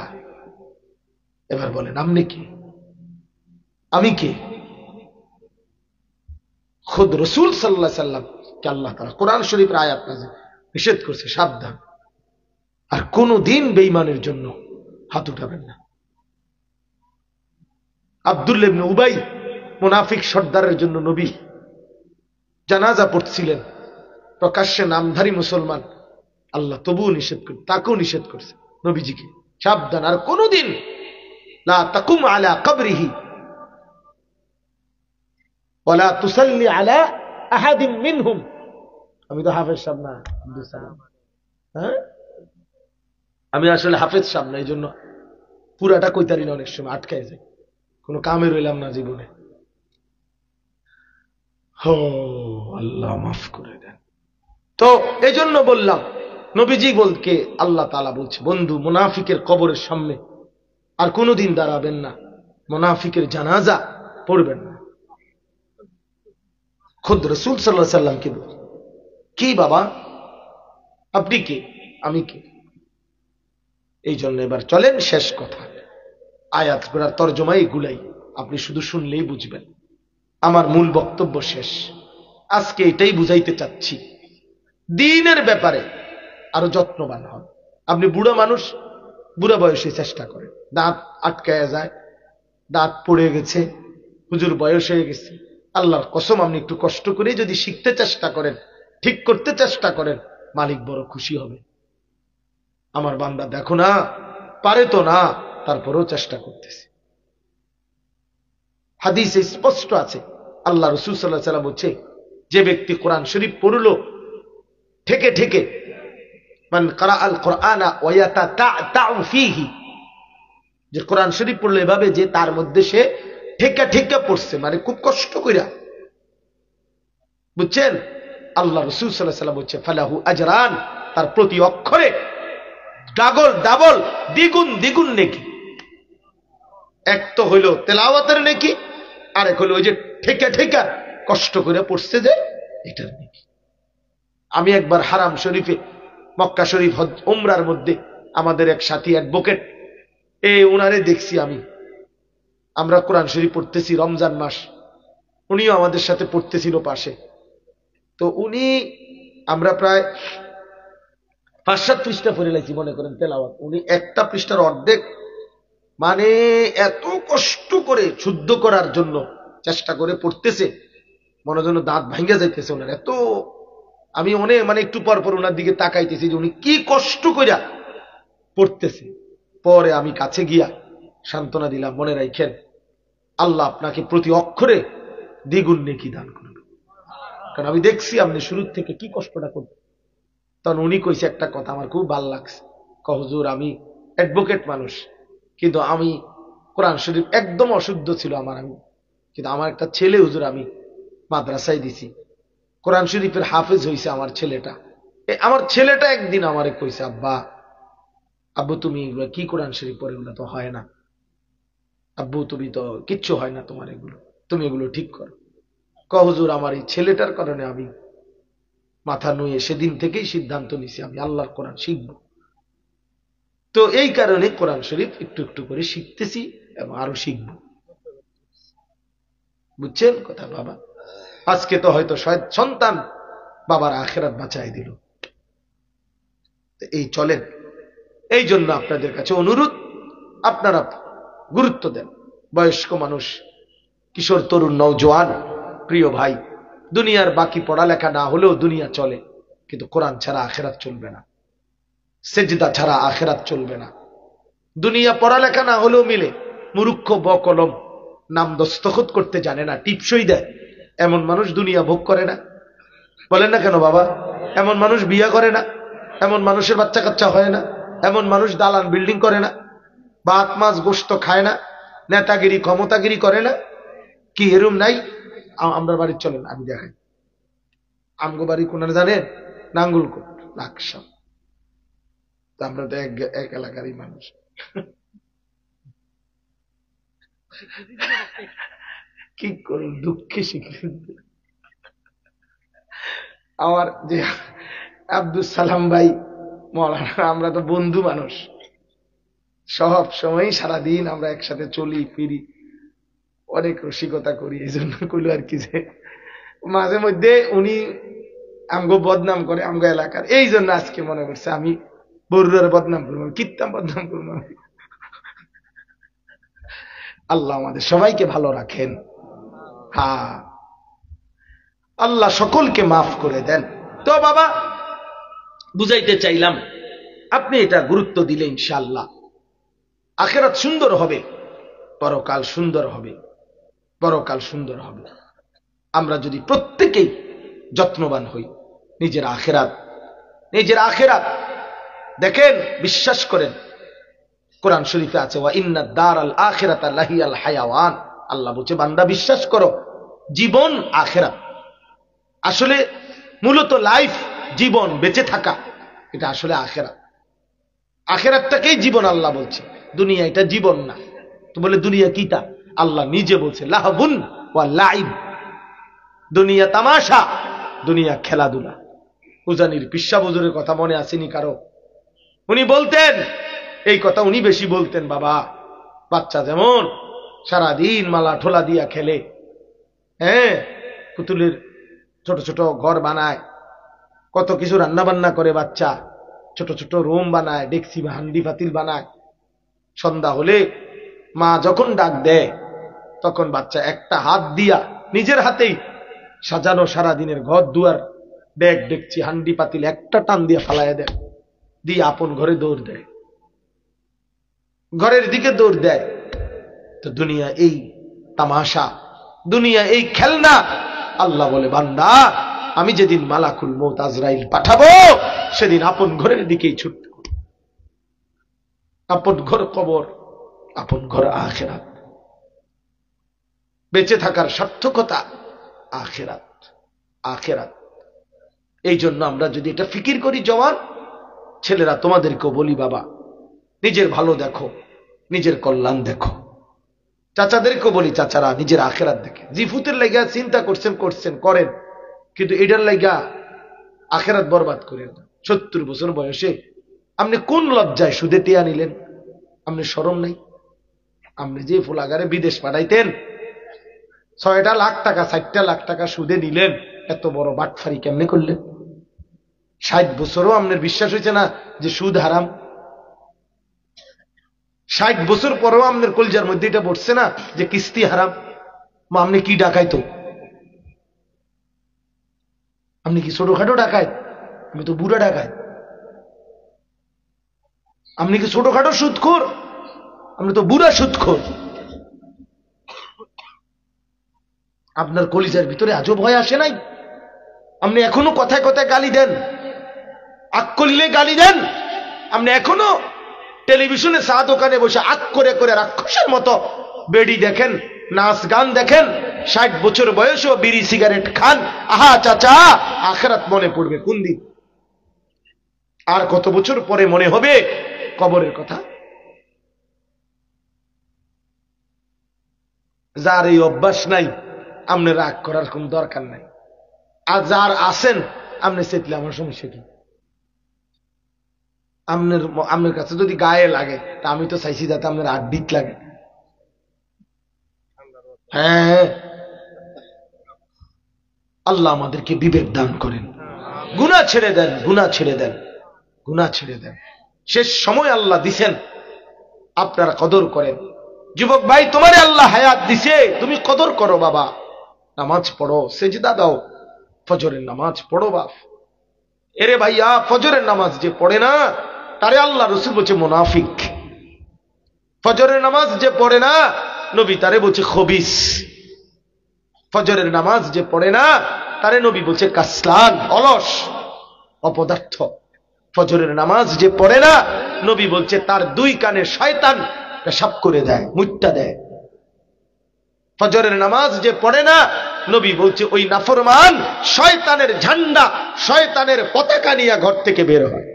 A: এবার বলেন, আপনি কি? আমি কে? খুদ রাসূল সাল্লাল্লাহু আলাইহি সাল্লাম কে আল্লাহ তাআলা কোরআন শরীফের আয়াত নাযিল নিষেধ করছে, সাবধান, আর কোনদিন বেঈমানের জন্য হাত উঠাবেন না। আব্দুল্লাহ ইবনে উবাই মুনাফিক সর্দারের জন্য নবী জানাজা পড়ছিলেন, প্রকাশ্যে নামধারী মুসলমান, আল্লাহ তবুও নিষেধ করে, তাকেও নিষেধ করছে নবীজিকে, সাবধান, আর কোনদিন লা তাকুম আলা কবরিহি ওয়ালা তুসাল্লি আলা আহাদিন মিনহুম আমি তো হাফেজ সাহেব না, আব্দুল সালাম। হ্যাঁ, আমি আসলে হাফেজ সাহেব না, এই জন্য পুরাটা কইতারি না, অনেক সময় আটকায় যায়, কোনো কামে রইলাম না জীবনে। হো আল্লাহ মাফ করে দেন। তো এই জন্য বললাম, নবীজি বলকে আল্লাহ তাআলা বলছে, বন্ধু মুনাফিকের কবরের সামনে আর কোনোদিন দাঁড়াবেন না, মুনাফিকের জানাজা পড়বেন না। খুদ রাসূল সাল্লাল্লাহু আলাইহি সাল্লাম কে বল, কি বাবা আপনি কে, আমি কে? এই জন্য এবার চলেন শেষ কথা, আয়াত গুলার তরজমা এগুলাই, আপনি শুধু শুনলেই বুঝবেন। আমার মূল বক্তব্য শেষ, আজকে এটাই বুঝাইতে চাচ্ছি, দ্বীনের ব্যাপারে আরো যত্নবান হন। আপনি বুড়ো মানুষ, বুড়া বয়সে চেষ্টা করেন, দাঁত আটকায়া যায়, দাঁত পড়ে গেছে, হুজুর বয়স হয়ে গেছে, আল্লাহর কসম আপনি একটু কষ্ট করে যদি শিখতে চেষ্টা করেন, ঠিক করতে চেষ্টা করেন, মালিক বড় খুশি হবে। আমার বান্দা দেখো না, পারে তো না, তারপরেও চেষ্টা করতেছে। হাদিসে স্পষ্ট আছে, আল্লাহ রাসূল সাল্লাল্লাহু আলাইহি ওয়াসাল্লাম বলছে, যে ব্যক্তি কোরআন শরীফ পড়লো ঠেকে ঠেকে, মান ক্বারাআল কুরআনা ওয়া ইয়াতাতাউ ফীহি, যে কোরআন শরীফ পড়লো এভাবে যে তার মধ্যে সে ঠেকা ঠেকা পড়ছে, মানে খুব কষ্ট কইরা, বুঝছেন? আল্লাহ রাসূল সাল্লাল্লাহু আলাইহি ওয়াসাল্লাম বলছে, ফালাহু আজরান, তার প্রতি অক্ষরে ডাবল দ্বিগুণ দ্বিগুণ নেকি। এক তো হইল তেলাওয়াতের নেকি, আর এক হইল ওই যে ঠেকা ঠেকা কষ্ট করে পড়ছে যে, এটার নেকি। আমি একবার হারাম শরীফে, মক্কা শরীফ উমরার মধ্যে আমাদের এক সাথী অ্যাডভোকেট, উনারে দেখছি আমি, আমরা কোরআন শরীফ পড়তেছি, রমজান মাস, উনিও আমাদের সাথে পড়তেছিল পাশে। তো উনি, আমরা প্রায় 5-7 পৃষ্ঠা পড়ে লাইছি মনে করেন তেলাওয়াত, উনি একটা পৃষ্ঠার অর্ধেক, মানে এত কষ্ট করে শুদ্ধ করার জন্য চেষ্টা করে পড়তেছে, মনে যেন দাঁত ভাঙ্গা যাইতেছে ওনার এত। আমি অনেক মানে একটু পর পর ওনার দিকে তাকাইতেছি যে উনি কি কষ্ট করে পড়তেছে। পরে আমি কাছে গিয়া সান্ত্বনা দিলাম, মনে রাখেন আল্লাহ আপনাকে প্রতি অক্ষরে দ্বিগুণ নেকি দান করবে, কারণ আমি দেখছি আপনি শুরু থেকে কি কষ্টটা করতেন। তখন উনি কইছে একটা কথা আমার খুব ভালো লাগছে, হুজুর আমি অ্যাডভোকেট মানুষ, কিন্তু আমি কোরআন শরীফ একদম অশুদ্ধ ছিল আমার, আমি কিন্তু আমার একটা ছেলে হুজুর আমি মাদ্রাসায় দিছি, কোরআন শরীফের হাফেজ হয়েছে আমার ছেলেটা। আমার ছেলেটা একদিন আমারে কইছে, আব্বু তুমি এগুলো কি কোরআন শরীফ পড়ে, এগুলো তো হয় না আব্বু, তুমি তো কিচ্ছু হয় না তোমার এগুলো, তুমি এগুলো ঠিক করো। হুজুর আমার এই ছেলেটার কারণে আমি মাথা নুয়ে সেদিন থেকেই সিদ্ধান্ত নিছি আমি আল্লাহর কোরআন শিখব। তো এই কারণে কোরআন শরীফ একটু একটু করে শিখতেছি এবং আরো শিখব, বুঝছেন কথা বাবা? আজকে তো হয়তো সন্তান বাবার আখিরাত বাঁচাই দিল। এই চলেন, এই জন্য আপনাদের কাছে অনুরোধ, আপনারা গুরুত্ব দেন। বয়স্ক মানুষ, কিশোর তরুণ নওজোয়ান, প্রিয় ভাই, দুনিয়ার বাকি পড়ালেখা না হলেও দুনিয়া চলে, কিন্তু কোরআন ছাড়া আখিরাত চলবে না, সেজদা ছাড়া আখিরাত চলবে না। দুনিয়া পড়ালেখা না হলেও মিলে, মূর্খ বকলম, নাম দস্তখত করতে জানে না, টিপসই দেয়, এমন মানুষ দুনিয়া ভোগ করে না। বলেন না কেন বাবা? এমন মানুষ বিয়ে করে না, এমন মানুষের বাচ্চা কাচ্চা হয় না, এমন মানুষ দালান বিল্ডিং করে না, ভাত মাছ গোশত খায় না, নেতাগিরি ক্ষমতাগিরি করে না। কি এরম নাই? আমরা বাড়ির চলেন, আমি দেখাই। আমগো বাড়ি কোনার জানেন? নাঙ্গুলকোট, লাকসাম। আমরা তো এক এলাকারই মানুষ। কি করুন, দুঃখে শিখলেন। আমার যে আব্দুল সালাম ভাই মৌলানা, আমরা তো বন্ধু মানুষ, সব সময় সারাদিন আমরা একসাথে চলি ফিরি, অনেক রসিকতা করি। এই জন্য কইল আর কি, যে মাঝে মধ্যে উনি আমগো বদনাম করে আমগো এলাকার, এই জন্য আজকে মনে করছে আমি বরুড়ার বদনাম করবো, কিত্তাম বদনাম করবো। আল্লাহ আমাদের সবাইকে ভালো রাখেন। হ্যাঁ, আল্লাহ সকলকে মাফ করে দেন। তো বাবা, বুঝাইতে চাইলাম, আপনি এটা গুরুত্ব দিলে ইনশাআল্লাহ আখিরাত সুন্দর হবে, পরকাল সুন্দর হবে, পরকাল সুন্দর হবে। আমরা যদি প্রত্যেকেই যত্নবান হই, নিজের আখেরাত, নিজের আখেরাত দেখেন, বিশ্বাস করেন। কোরআন শরীফে আছে ওয়া ইন্নাদ দারাল আখিরাতা লাহিয়াল হায়াওয়ান। আল্লাহ বলছে বান্দা বিশ্বাস করো, জীবন আখেরাত। আসলে মূলত লাইফ, জীবন, বেঁচে থাকা, এটা আসলে আখেরাত। আখেরাতটাকেই জীবন আল্লাহ বলছে, দুনিয়া এটা জীবন না। তো বলে দুনিয়া কিটা? আল্লাহ নিজে বলছে লাহবুন ওয়া লাইব, দুনিয়া তামাশা, দুনিয়া খেলাধুলা। উজানির পিসা হুজুরের কথা মনে আসেনি কারো? উনি বলতেন এই কথা, উনি বেশি বলতেন, বাবা বাচ্চা যেমন সারাদিন মালা ঠোলা দিয়া খেলে, হ্যাঁ, পুতুলের ছোট ছোট ঘর বানায়, কত কিছু রান্না বান্না করে, বাচ্চা ছোট ছোট রুম বানায়, ডেকসি হান্ডি পাতিল বানায়। সন্ধ্যা হলে মা যখন ডাক দেয় তখন বাচ্চা একটা হাত দিয়া নিজের হাতেই সাজানো সারাদিনের ঘর দুয়ার, ব্যাগ ডেকচি হান্ডি পাতিল একটা টান দিয়ে ফালাইয়া দেয়, দিয়ে আপন ঘরে দৌড় দেয়, ঘরের দিকে দৌড় দেয়। তো দুনিয়া এই তামাশা, দুনিয়া এই খেলনা। আল্লাহ বলে বান্দা আমি যেদিন মালাকুল মউত আজরাইল পাঠাবো সেদিন আপন ঘরের দিকেই ছুটতে, আপন ঘর কবর, আপন ঘর আখিরাত। বেঁচে থাকার সার্থকতা আখিরাত, আখিরাত। এই জন্য আমরা যদি এটা ফিকির করি, জওয়ান ছেলেরা তোমাদেরকেও বলি, বাবা নিজের ভালো দেখো, নিজের কল্যাণ দেখো। চাচাদেরকেও বলি, চাচারা নিজের আখিরাত দেখে। জিফুতের লাগা চিন্তা করছেন, করছেন, করেন, কিন্তু এটার লাগা আখিরাত বরবাদ করেন না। 70 বছর বয়সে আপনি কোন লজ্জায় সুদে টিয়া নিলেন? আপনি শরম নাই? আপনি যে ফুলাগারে বিদেশ পাঠাইতেন, 6টা লাখ টাকা 4টা লাখ টাকা সুদে নিলেন, এত বড় বাটফারি কেমনে করলেন? 60 বছরও আপনার বিশ্বাস হয়েছে না যে সুদ হারাম? 60 বছর পরেও আপনার কলজার মধ্যে এটা পড়ছে না যে কিস্তি হারাম? আপনি কি ডাকাইতো? আপনি কি ছোটখাটো ডাকায়? আমি তো বুড়া ডাকায়। আপনি কি ছোটখাটো সুদখোর? আপনি তো বুড়া সুদখোর। আপনার কলিজার ভিতরে আজও ভয় আসে নাই? আপনি এখনো কথায় কথায় গালি দেন, আগ করলে গালি দেন। আপনি এখনো টেলিভিশনে চা দোকানে বসে আগ করে করে রাক্ষসের মতো বেড়ি দেখেন, নাচ গান দেখেন, 60 বছর বয়সেও বিড়ি সিগারেট খান। আহা চাচা, আখিরাত মনে পড়বে কোন দিন? আর কত বছর পরে মনে হবে কবরের কথা? যার এই অভ্যাস নাই, আপনি রাগ করার কোন দরকার নাই। আর যার আছেন, আপনি চেতলে আমার সমস্যা কি? আপনার কাছে যদি গায়ে লাগে, তা আমি তো চাইছি যাতে আপনার আড্ডিত লাগে। হ্যাঁ, আল্লাহ আমাদেরকে বিবেক দান করেন। গুনাহ ছেড়ে দেন, গুনাহ ছেড়ে দেন, গুনাহ ছেড়ে দেন। শেষ সময় আল্লাহ দিছেন, আপনারা কদর করেন। যুবক ভাই, তোমারে আল্লাহ হায়াত দিছে, তুমি কদর করো বাবা। নামাজ পড়ো, সেজদা দাও, ফজরের নামাজ পড়ো বাপ। এরে ভাইয়া, ফজরের নামাজ যে পড়ে না, তারে আল্লাহ রাসূল বলছে মুনাফিক। ফজরের নামাজ যে পড়ে না, নবী তারে বলছে খবিস। ফজরের নামাজ যে পড়ে না, তারে নবী বলছে কাসলান, অলস, অপদার্থ। ফজরের নামাজ যে পড়ে না, নবী বলছে তার 2 কানে শয়তান পেশাব করে দেয়, মুত্তা দেয়। ফজরের নামাজ যে পড়ে না, নবী বলছে ওই নাফরমান শয়তানের ঝান্ডা, শয়তানের পতাকা নিয়ে ঘর থেকে বের হয়।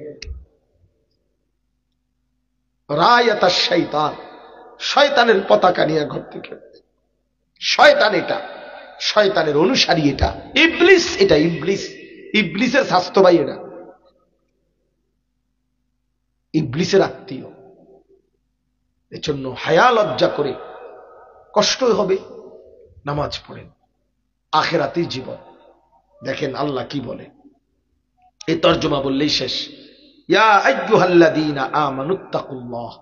A: রায়াতা শয়তান, শয়তানের পতাকা নিয়ে ঘর থেকে। শয়তান এটা, শয়তানের অনুসারী এটা, ইবলিস এটা, ইবলিস, ইবলিসের স্বাস্থ্য ভাই এটা, ইবলিসের আত্মীয়। এজন্য হায়া লজ্জা করে কষ্ট হবে, নামাজ পড়েন, আখিরাতের জীবন দেখেন আল্লাহ কি বলে। এই তরজমা বললেই শেষ। ইয়া আইয়ুহাল্লাযীনা আমানুত্তাকুল্লাহ,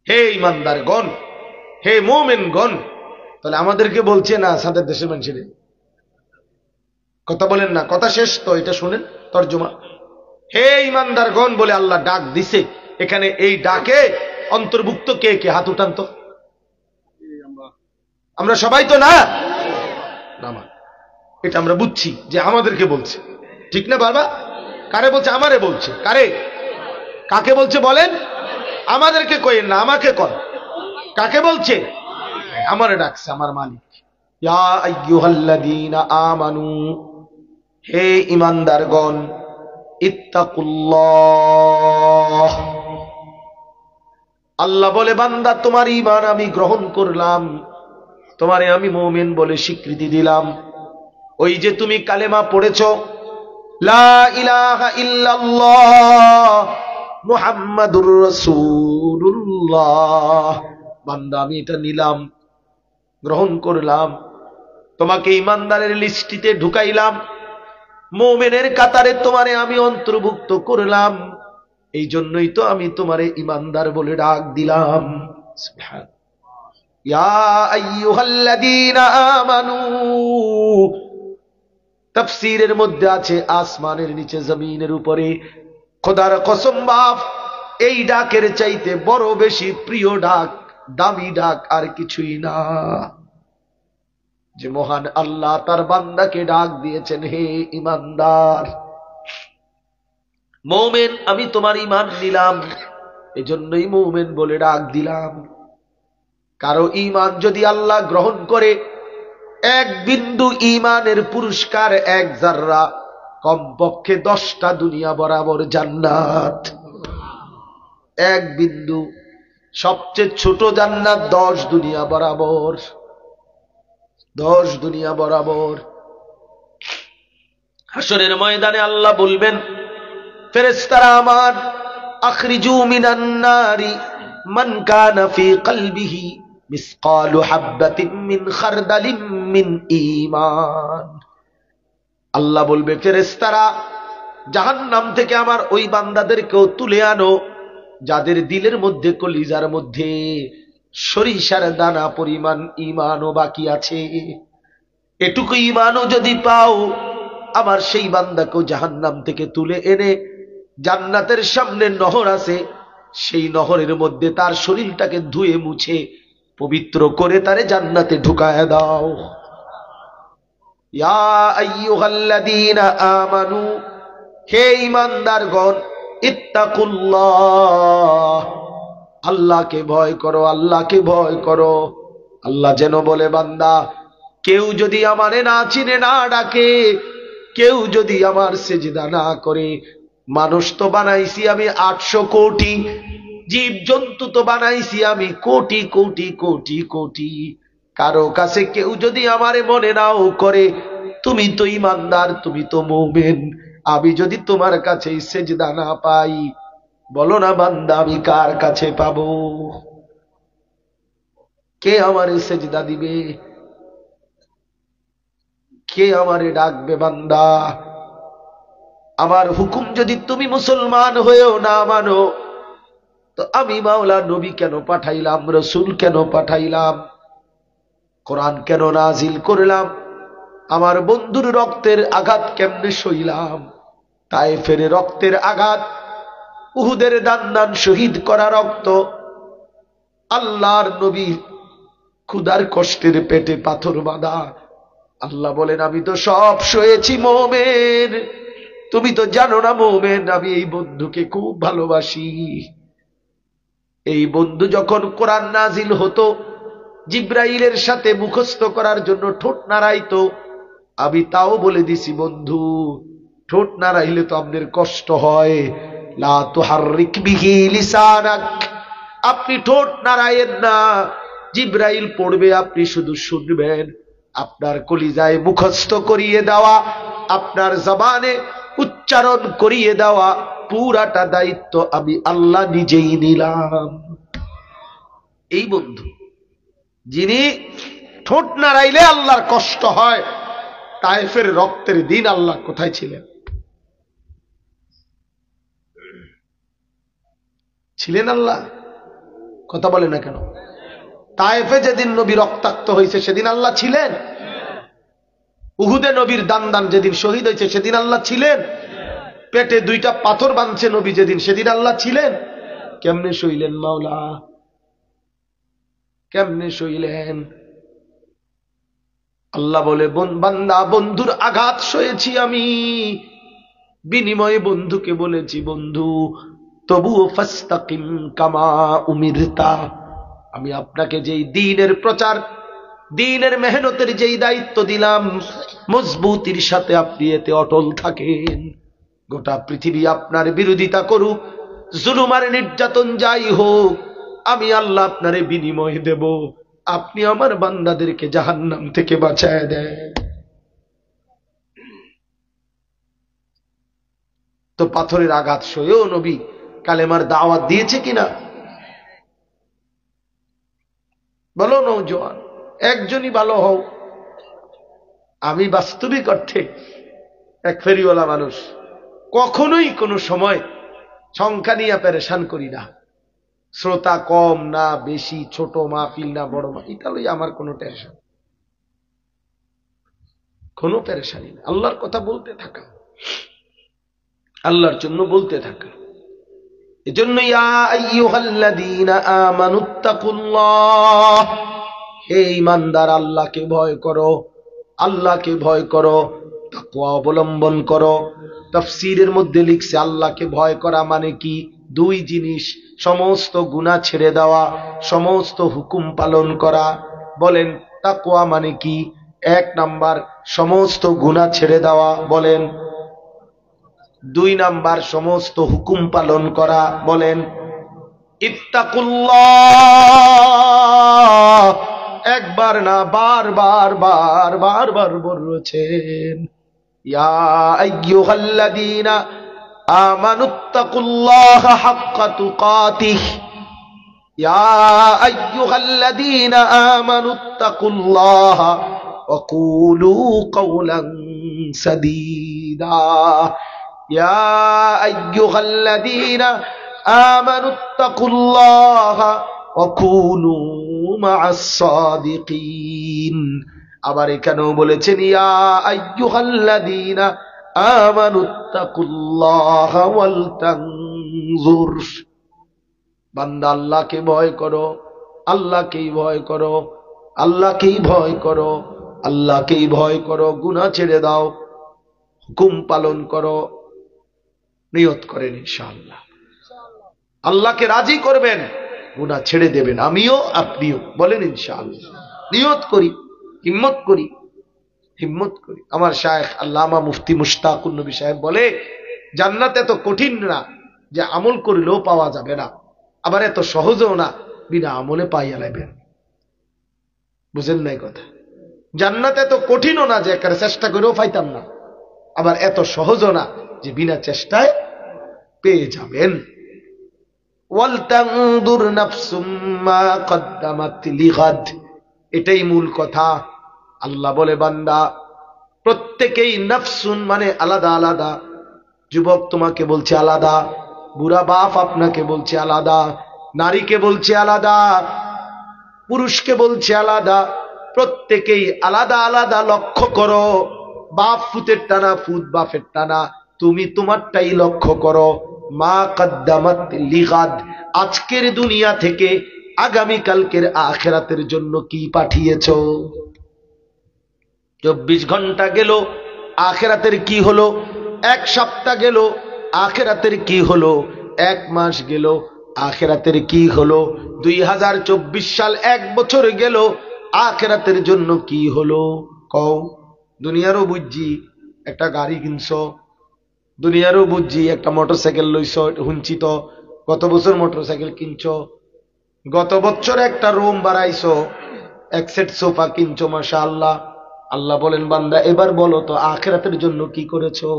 A: হে ঈমানদারগণ, হে মুমিনগণ। তাহলে আমাদেরকে বলছে না সাদের দেশের মানুষের কথা বলেন না, কথা শেষ তো, এটা শুনেন তরজমা। হে ঈমানদারগণ বলে আল্লাহ ডাক দিছে। এখানে এই ডাকে অন্তর্ভুক্ত কে কে? হাত উঠান তো। আমরা সবাই তো না? এটা আমরা বুঝছি যে আমাদেরকে বলছে, ঠিক না বাবা? কারে বলছে? আমারে বলছে। কারে? কাকে বলছে বলেন? আমাদেরকে কইেন না, আমাকে কর। কাকে বলছে? আমারে ডাকছে, আমার মালিক। ইয়া আইয়ুহাল্লাযীনা আমানু, হে ঈমানদারগণ, ইত্তাকুল্লাহ। আল্লাহ বলে, বান্দা তোমার ঈমান আমি গ্রহণ করলাম, তোমারে আমি মুমিন বলে স্বীকৃতি দিলাম। ওই যে তুমি কালেমা পড়েছো, লা ইলাহা ইল্লাল্লাহ মুহাম্মাদুর রাসূলুল্লাহ, বান্দা আমি এটা নিলাম, গ্রহণ করলাম, তোমাকে ঈমানদারের লিস্টিতে ঢুকাইলাম, মুমিনের কাতারে তোমারে আমি অন্তর্ভুক্ত করলাম, এই জন্যই তো আমি তোমারে ঈমানদার বলে ডাক দিলাম। সুবহান। ইয়া আইয়ুহাল্লাযীনা আমানু, তাফসীরের মধ্যে আছে আসমানের নিচে জমিনের উপরে, খোদার কসম বাপ, এই ডাকের চাইতে বড় বেশি প্রিয় ডাক, দামি ডাক আর কিছুই না। যে মহান আল্লাহ তার বান্দাকে ডাক দিয়েছেন, হে ঈমানদার, মুমিন আমি তোমার ঈমান নিলাম, এজন্যই মুমিন বলে ডাক দিলাম। কারো ঈমান যদি আল্লাহ গ্রহণ করে, এক বিন্দু ঈমানের পুরস্কার, এক জাররা, কমপক্ষে 10টা দুনিয়া বরাবর জান্নাত। এক বিন্দু, সবচেয়ে ছোট জান্নাত 10 দুনিয়া বরাবর, 10 দুনিয়া বরাবর। হাসরের ময়দানে আল্লাহ বলবেন, ফেরেশতারা আমার, আখরিজু মিনান নারি মান কানা ফি কলবিহি মিসকালু হাববাতিন মিন খারদালিন মিন ঈমান। আল্লাহ বলবে, ফেরেশতারা জাহান্নাম থেকে আমার ওই বান্দাদেরকেও তুলে আনো, যাদের দিলের মধ্যে, কলিজার মধ্যে সরিষার দানা পরিমাণ ঈমানও বাকি আছে। এটুকু ঈমানও যদি পাও, আমার সেই বান্দাকেও জাহান্নাম থেকে তুলে এনে জান্নাতের সামনে নহর আছে, সেই নহরের মধ্যে তার শরীরটাকে ধুয়ে মুছে পবিত্র করে তারে জান্নাতে ঢুকায় দাও। ইয়া আইয়ুহাল্লাযীনা আমানু, হে ঈমানদারগণ, ইত্তাকুল্লাহ, আল্লাহকে ভয় করো, আল্লাহকে ভয় করো। আল্লাহ যেন বলে, বান্দা কেউ যদি আমারে না চিনে, না ডাকে, কেউ যদি আমার সেজদা না করে, মানুষ তো বানাইছি আমি 800 কোটি, জীব জন্তু তো বানাইছি আমি কোটি কোটি কোটি কোটি, কারো কাছে কেউ যদি আমারে মনে নাও করে, তুমি তো ঈমানদার, তুমি তো মুমিন, আমি যদি তোমার কাছে সেজদা না পাই, বলো না বান্দা আমি কার কাছে পাবো? কে আমারে সেজদা দিবে? কে আমারে ডাকবে? বান্দা আমার হুকুম যদি তুমি মুসলমান হয়েও না মানো, তো আমি মাওলা নবী কেন পাঠাইলাম, রসুল কেন পাঠাইলাম, কোরআন কেন নাজিল করলাম, আমার বন্ধুর রক্তের আঘাত কেমনে সইলাম, তায়েফের রক্তের আঘাত, উহুদের দান শহীদ করা রক্ত, আল্লাহর নবী ক্ষুধার কষ্টের পেটে পাথর বাঁধা। আল্লাহ বলেন, আমি তো সব সয়েছি মুমিন, তুমি তো জানো না মুমিন, আমি এই বন্ধুকে খুব ভালোবাসি। এই বন্ধু যখন কোরআন নাজিল হতো, জিব্রাইলের সাথে মুখস্থ করার জন্য ঠোঁট নাড়াইতো, আমি তাও বলে দিছি, বন্ধু ঠোঁট নাড়াইলে তো আপনার কষ্ট হয়, লা তুহাররিক বিহি লিসানাক, আপনি ঠোঁট নাড়াইয়েন না, জিব্রাইল পড়বে, আপনি শুধু শুনবেন। আপনার কলিজায় মুখস্থ করিয়ে দেওয়া, আপনার জবানে উচ্চারণ করিয়ে দেওয়া, পুরাটা দায়িত্ব আমি আল্লাহ নিজেই নিলাম। এই বন্ধু যিনি ঠোঁট নাড়াইলে আল্লাহর কষ্ট হয়, তায়েফের রক্তের দিন আল্লাহ কোথায় ছিলেন? ছিলেন আল্লাহ? কথা বলে না কেন? তায়েফে যেদিন নবী রক্তাক্ত হয়েছে সেদিন আল্লাহ ছিলেন? উহুদে নবীর দান যেদিন শহীদ হয়েছে সেদিন আল্লাহ ছিলেন? পেটে 2টা পাথর বাঁধছে নবী যেদিন, সেদিন আল্লাহ ছিলেন? কেমনে সইলেন মাওলা? কেমনে সইলেন? আল্লাহ বলে, বান্দা বন্ধুর আঘাত সয়েছি আমি, বিনিময়ে বন্ধুকে বলেছি, বন্ধু তবুও ফাস্তাকিম কামা উমিরতা, আমি আপনাকে যেই দ্বীনের প্রচার, দ্বীনের মেহনতের যেই দায়িত্ব দিলাম, মজবুতির সাথে আপনি এতে অটল থাকেন। গোটা পৃথিবী আপনার বিরোধিতা করুক, জুলুম আর নির্যাতন যাই হোক, আমি আল্লাহ আপনারে বিনিময় দেব, আপনি আমার বান্দাদেরকে জাহান্নাম থেকে বাঁচায় দেন। তো পাথরের আঘাত সয়েও নবী কালেমার দাওয়াত দিয়েছে কিনা? বলো নওজোয়ান, একজনই ভালো হও। আমি বাস্তবিক অর্থে এক ফেরিওয়ালা মানুষ, কখনোই কোনো সময় সংখ্যা নিয়ে পেরেশান করি না। শ্রোতা কম না বেশি, ছোট মাহফিল না বড় মাহফিল, এটা লই আমার কোনো টেনশন, কোনো পেরেশানি না। আল্লাহর কথা বলতে থাকা, আল্লাহর জন্য বলতে থাকা। এজন্য ইয়া আইয়ুহাল্লাযীনা আমানুত্তাকুল্লাহ, হে ঈমানদার, আল্লাহকে ভয় করো, আল্লাহকে ভয় করো, তাকওয়া অবলম্বন করো। তাফসীরের মধ্যে লিখছে আল্লাহকে ভয় করা মানে কি? দুই জিনিস, সমস্ত গুনাহ ছেড়ে দেওয়া, সমস্ত হুকুম পালন করা। বলেন তাকওয়া মানে কি? এক নাম্বার সমস্ত গুনাহ ছেড়ে দেওয়া, বলেন। দুই নাম্বার সমস্ত হুকুম পালন করা, বলেন। ইত্তাকুল্লাহ একবার না বারবার বারবার বারবার বলেছেন। ইয়া আইয়ুহাল্লাযীনা আমানুত্তাকুল্লাহা হাক্কা তুকাতিহ, ইয়া আইয়ুহাল্লাযীনা আমানুত্তাকুল্লাহা ওয়া কুলু কাওলান সাদীদা, ইয়া আইয়ুহাল্লাযীনা আমানুত্তাকুল্লাহা ওয়া কুনু মা'আস সাদিকিন। আবার এখানেও বলেছেন ইয়া আইয়ুহাল্লাযীনা আমানুত্তাকুল্লাহা ওয়াল তানজুর। বান্দা আল্লাহকে ভয় করো, আল্লাহকেই ভয় করো, আল্লাহকেই ভয় করো, আল্লাহকেই ভয় করো। গুনাহ ছেড়ে দাও, হুকুম পালন করো। নিয়ত করেন ইনশাআল্লাহ আল্লাহকে রাজি করবেন, গুনাহ ছেড়ে দেবেন, আমিও আপনিও। বলেন ইনশাআল্লাহ। নিয়ত করি, হিম্মত করি, হিম্মত করি। আমার শায়েখ আল্লামা মুফতি মুশতাকুন নবী সাহেব বলে, জান্নাত এত কঠিন না যে আমল করিলেও পাওয়া যাবে না, আবার এত সহজও না বিনা আমলে পাইয়া লাইবেন। বুঝেন নাই কথা? জান্নাত এত কঠিনও না যে একেবারে চেষ্টা করেও পাইতাম না, আবার এত সহজও না যে বিনা চেষ্টায় পেয়ে যাবেন। ওয়ালতানদুর নাফসুম মা কদ্দামাত লিগাদ, এটাই মূল কথা। আল্লাহ বলে বান্দা প্রত্যেকেই নাফসুন মানে আলাদা আলাদা। যুবক তোমাকে বলছে আলাদা, বুড়া বাপ আপনাকে বলছে আলাদা, নারীকে বলছে আলাদা, পুরুষকে বলছে আলাদা। প্রত্যেকেই আলাদা আলাদা। লক্ষ্য করো, বাপ ফুতের টানা, ফুত বাপের টানা, তুমি তোমারটাই লক্ষ্য করো। মা কদ্দামাত লিগাদ, আজকের দুনিয়া থেকে আগামী কালকের আখিরাতের জন্য কি পাঠিয়েছো। 24 ঘন্টা গেল, আখিরাতের কি হলো? এক সপ্তাহ গেল, আখিরাতের কি হলো? এক মাস গেল, আখিরাতের কি হলো? 2024 সাল এক বছর গেল, আখিরাতের জন্য কি হলো? কও। দুনিয়ারও বুঝছি একটা গাড়ি কিনছো, দুনিয়ারও বুঝছি একটা মোটরসাইকেল লইছ, শুনছি তো গত বছর মোটরসাইকেল কিনছো, গত বছর একটা রুম বাড়াইছো, এক সেট সোফা কিনছো, মাশাআল্লাহ। আল্লাহ বলেন বান্দা এবার বলো তো আখিরাতের জন্য কি করেছো?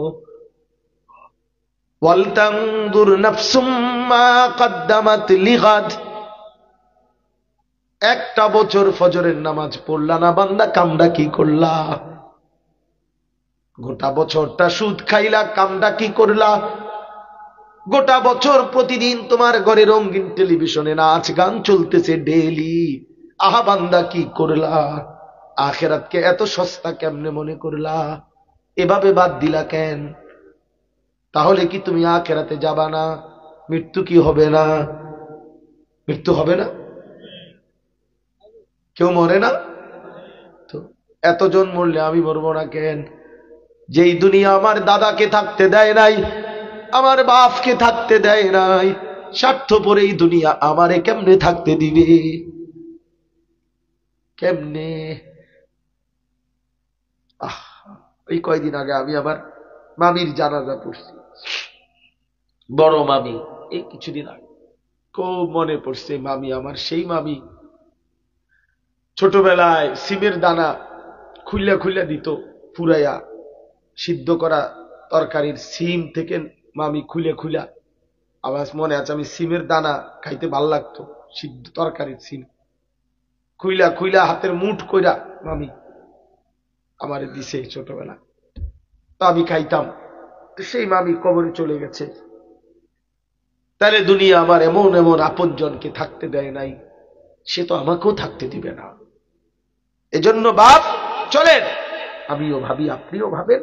A: ওয়ালতানদুর নাফসুম মা কদ্দামাত লিগাদ। একটা বছর ফজরের নামাজ পড়লা না বান্দা, কামটা কি করলা? গোটা বছরটা সুদ খাইলা, কামটা কি করলা? গোটা বছর প্রতিদিন তোমার ঘরে রঙিন টেলিভিশনে নাচ গান চলতেছে ডেইলি, আহা বান্দা কি করলা? আখিরাতকে এত সস্তা কেমনে মনে করলা? এভাবে বাদ দিলা কেন? তাহলে কি তুমি আখিরাতে যাবা না? মৃত্যু কি হবে না? মৃত্যু হবে না? কেউ মরে না তো? এতজন মরলে আমি মরবো না কেন? যেই দুনিয়া আমার দাদাকে থাকতে দেয় নাই, আমার বাপকে থাকতে দেয় নাই, স্বার্থপর এই দুনিয়া আমারে কেমনে থাকতে দিবে? কেমনে? ওই কয়দিন আগে আমি আবার মামির জানাজা পড়ছি, বড় মামি, এই কিছুদিন আগে খুব মনে পড়ছে। মামি আমার সেই মামি, ছোটবেলায় সিমের দানা খুইলা খুইলা দিত, পুরাইয়া সিদ্ধ করা তরকারির সিম থেকে মামি খুলে খুলা। আমার মনে আছে আমি সিমের দানা খাইতে ভাল লাগতো, সিদ্ধ তরকারির সিম খুইলা খুইলা হাতের মুঠ কইরা মামি আমারে দিছে ছোটবেলা, তো আমি খাইতাম। সেই মামি কবরে চলে গেছে। তাহলে দুনিয়া আমার এমন এমন আপনজনকে থাকতে দেয় নাই, সে তো আমাকেও থাকতে দিবে না। এজন্য বাপ চলেন, আমিও ভাবি, আপনিও ভাবেন,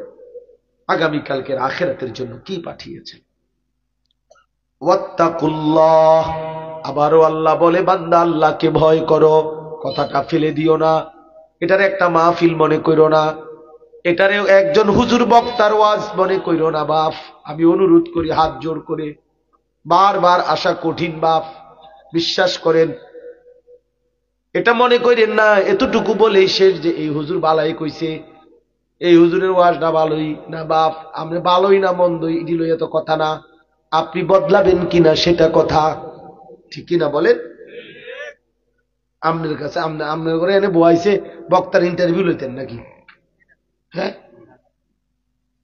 A: আগামীকালকের আখিরাতের জন্য কি পাঠিয়েছেন। ওয়াত্তাকুল্লাহ, আবারও আল্লাহ বলে বান্দা আল্লাহকে ভয় করো। কথাটা ফেলে দিও না, এটার একটা মাহফিল মনে করো না, এটারে একজন হুজুর বক্তার ওয়াজ মনে করো না। বাপ আমি অনুরোধ করি হাত জোর করে, বারবার আসা কঠিন বাপ, বিশ্বাস করেন, এটা মনে করেন না এতটুকু বলেই শেষ যে এই হুজুর বালাই কইছে, এই হুজুরের ওয়াজটা ভালোই না। বাপ আমরা ভালোই না মন্দই দিল এত কথা না, আপনি বদলাবেন কিনা সেটা কথা, ঠিক কিনা বলেন? আপনার কাছে আপনার করে এনে বয়াইছে বক্তার ইন্টারভিউ লইতেন নাকি? হ্যাঁ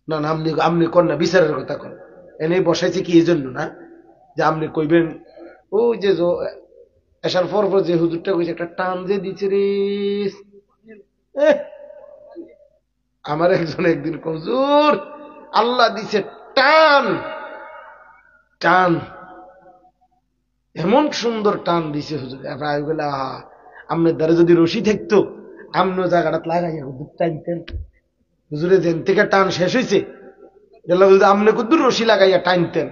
A: না না, আপনি আপনি কর না, বিচারের কথা কর। এনে বসাইছে কি এই জন্য না যে আপনি কইবেন ওই যে আসার পর যে হুজুরটা কইছে একটা টান যে দিচ্ছে রে। আমার একজন একদিন হুজুর আল্লাহ দিছে টান, টান এমন সুন্দর টান দিছে হুজুর। আপনার দ্বারা যদি রশি থাকতো আমনো জায়গাটা লাগাইয়া হুজুর টানতেন, হুজুরে যেন থেকে টান শেষ হয়েছে আমনে কুদ্দুর রশি লাগাইয়া টানতেন,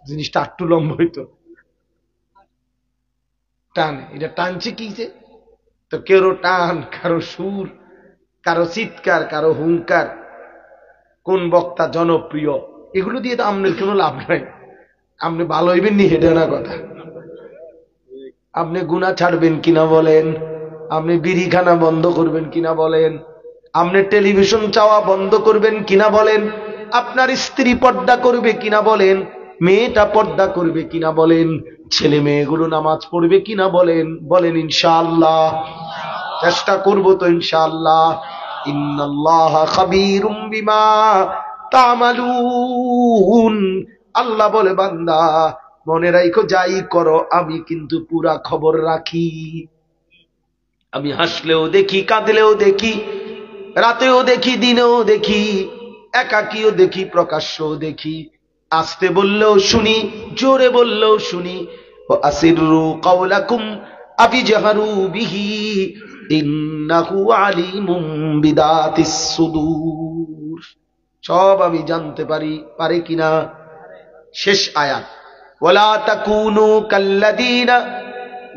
A: জিনিসটা একটু লম্বা হইতো। টান এটা টানছে কিছে তো, কেউ টান, কারো সুর, কারো চিৎকার, কারো হুঙ্কার, কোন বক্তা জনপ্রিয়, এগুলো দিয়ে তো আপনার কোনো লাভ নাই। আপনি ভালো হইবেন নি হেঁটে না কথা, আপনি গুনাহ ছাড়বেন কিনা বলেন, আপনি বিড়িখানা বন্ধ করবেন কিনা বলেন, আপনি টেলিভিশন চাওয়া বন্ধ করবেন কিনা বলেন, আপনার স্ত্রী পর্দা করবে কিনা বলেন, মেয়েটা পর্দা করবে কিনা বলেন, ছেলে মেয়েগুলো নামাজ পড়বে কিনা বলেন, বলেন ইনশাআল্লাহ। চেষ্টা করব তো ইনশাআল্লাহ। ইন্নাল্লাহা খাবীরুম বিমা তা'মালুন, আল্লাহ বলে বান্দা মনে রাখো যাই করো আমি কিন্তু পুরা খবর রাখি। আমি হাসলেও দেখি, কাঁদলেও দেখি, রাতেও দেখি, দিনেও দেখি, একাকীও দেখি, প্রকাশ্যও দেখি, আস্তে বললেও শুনি, জোরে বললেও শুনি। আসিররু কাওলাকুম আবিজহারু বিহি ইন্নাহু আলিমুম বিদাতিস সুদূর, সব আমি জানতে পারি, পারে কিনা। শেষ আয়াত, ওয়ালা তাকুনু কাল্লাযীনা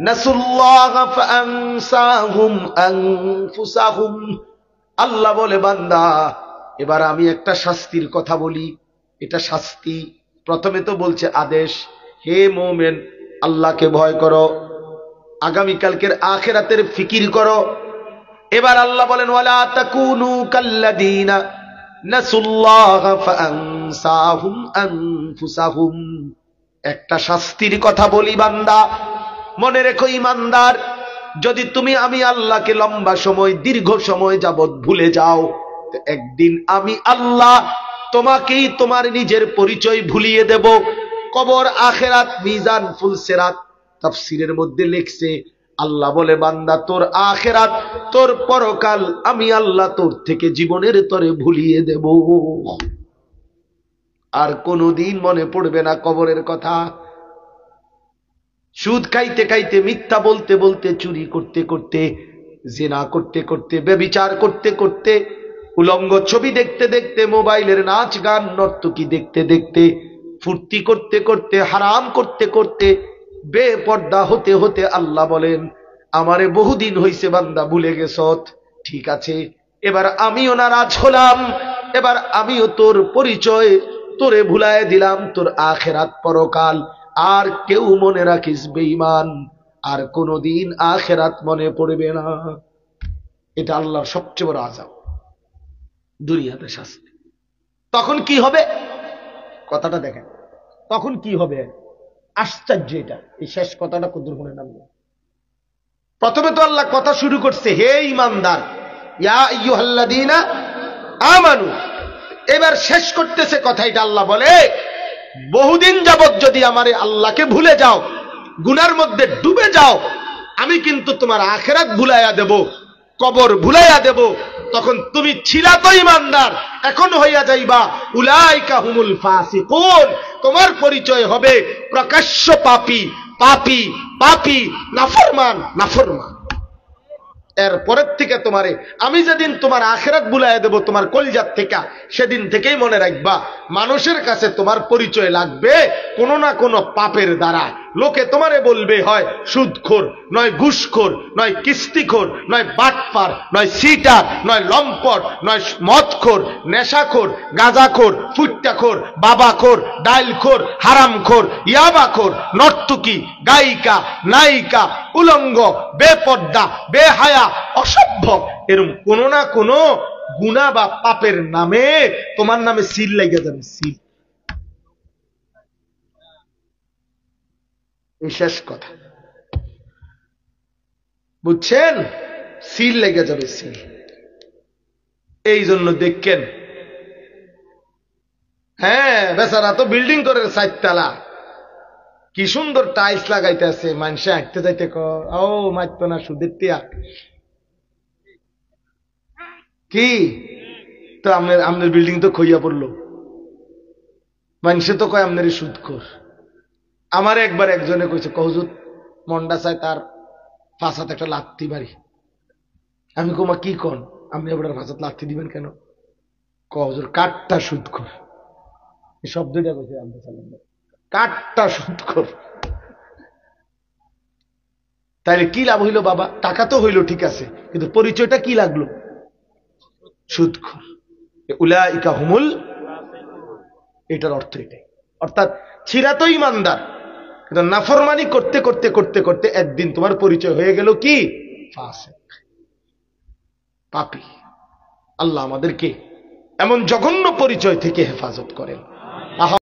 A: নাসুল্লাহ ফাআনসাহুম আনফুসাহুম, আল্লাহ বলে বান্দা এবার আমি একটা শাস্তির কথা বলি, এটা শাস্তি। প্রথমে তো বলছে আদেশ, হে মুমিন আল্লাহকে ভয় করো, আগামীকালকের আখিরাতের ফিকির করো। এবার আল্লাহ বলেন ওয়ালা তাকুনু কাল্লাযীনা নাসুল্লাহ ফাআনসাহুম আনফুসাহুম, একটা শাস্তির কথা বলি বান্দা, মনে রেখো ইমানদার, যদি তুমি আমি আল্লাহকে লম্বা সময়, দীর্ঘ সময় যাবত ভুলে যাও, তো একদিন আমি আল্লাহ তোমাকেই তোমার নিজের পরিচয় ভুলিয়ে দেব। কবর, আখিরাত, মিজান, ফুলসিরাত, তাফসীরের মধ্যে লিখছে আল্লাহ বলে বান্দা তোর আখিরাত, তোর পরকাল আমি আল্লাহ তোর থেকে জীবনের তরে ভুলিয়ে দেব, আর কোনদিন মনে পড়বে না কবরের কথা। সুদ খাইতে খাইতে, মিথ্যা বলতে বলতে, চুরি করতে করতে, জিনা করতে করতে, ব্যভিচার করতে করতে, উলঙ্গ ছবি দেখতে দেখতে, মোবাইলের নাচ গান নর্তকী দেখতে দেখতে, ফুর্তি করতে করতে, হারাম করতে করতে, বেপর্দা হতে হতে আল্লাহ বলেন আমারে বহুদিন হইছে বান্দা ভুলে গেছত, ঠিক আছে এবার আমিও নারাজ হলাম, এবার আমিও তোর পরিচয় তোরে ভুলায় দিলাম, তোর আখিরাত পরকাল আর কেউ মনে রাখিস বেঈমান, আর কোনদিন আখিরাত মনে পড়বে না। এটা আল্লাহর সবচেয়ে বড় আযাব, দুনিয়াতে শাস্তি। তখন কি হবে কথাটা দেখেন, তখন কি হবে? আশ্চর্য এটা, এই শেষ কথাটা কদ্দুর মনে নামলো। প্রথমে তো আল্লাহ কথা শুরু করছে, হে ঈমানদার, ইয়া আইয়ুহাল্লাযীনা আমানু। এবার শেষ করতেছে কথা, এটা আল্লাহ বলে বহুদিন যাবত যদি আমারে আল্লাহকে ভুলে যাও, গুনার মধ্যে ডুবে যাও, আমি কিন্তু তোমার আখিরাত ভুলাইয়া দেব, কবর ভুলাইয়া দেব। তখন তুমি ছিলা তো ঈমানদার, এখন হইয়া যাইবা উলাইকা হুমুল ফাসিকুন। তোমার পরিচয় হবে প্রকাশ্য পাপী, পাপী, পাপী, নাফরমান, নাফরমান। এরপরের থেকে তোমারে আমি যেদিন তোমার আখিরাত ভুলাইয়া দেব তোমার কলিজার থেকে, সেদিন থেকেই মনে রাখবা মানুষের কাছে তোমার পরিচয় লাগবে কোনো না কোনো পাপের দ্বারা। লোকে তোমারে বলবে হয় সুদখোর, নয় ঘুষখোর, নয় কিস্তিখোর, নয় বাটপার, নয় সিটার, নয় লম্পট, নয় মদখোর, নেশাখোর, গাঁজাখোর, ফুট্টাখোর, বাবাখোর, ডাইলখোর, হারামখোর, ইয়াবাখোর, নর্তকী, গায়িকা, নায়িকা, উলঙ্গ, বেপর্দা, বেহায়া, অসভ্য, এরকম কোন না কোন গুনাহ বা পাপের নামে তোমার নামে সিল লেগে যাবে, সিল। শেষ কথা বুঝছেন? সিল লেগে যাবে, সিল। এই জন্য দেখেন, হ্যাঁ বেচারা তো বিল্ডিং করে 4 তলা, কি সুন্দর টাইলস লাগাইতে আছে, মানুষে হাঁটতে যাইতে ও মারত না সুদের টিয়া কি, তো আপনার বিল্ডিং তো খইয়া পড়লো, মানুষে তো কয় আপনারই সুদখোর। আমার একবার একজনে কইছে, হুজুর মন্ডা চায় তার ফাঁসাতে একটা লাত্তি মারি। আমি কমা কি কন, আপনি আপনার ফাঁসাত লাত্তি দিবেন কেন? হুজুর কাঠটা সুদখোর। এই শব্দটা কইছে আব্দুল সালাম, কাঠটা সুদখোর। তাইলে কি লাভ হইল বাবা? টাকা তো হইল ঠিক আছে, কিন্তু পরিচয়টা কি লাগলো? সুদখোর। উলাইকা হুমুল, এটার অর্থ এটাই। অর্থাৎ ছিরা তো ঈমানদার, কিন্তু নাফরমানি করতে করতে করতে করতে একদিন তোমার পরিচয় হয়ে গেল কি? ফাসিক, পাপী। আল্লাহ আমাদেরকে এমন জঘন্য পরিচয় থেকে হেফাজত করেন।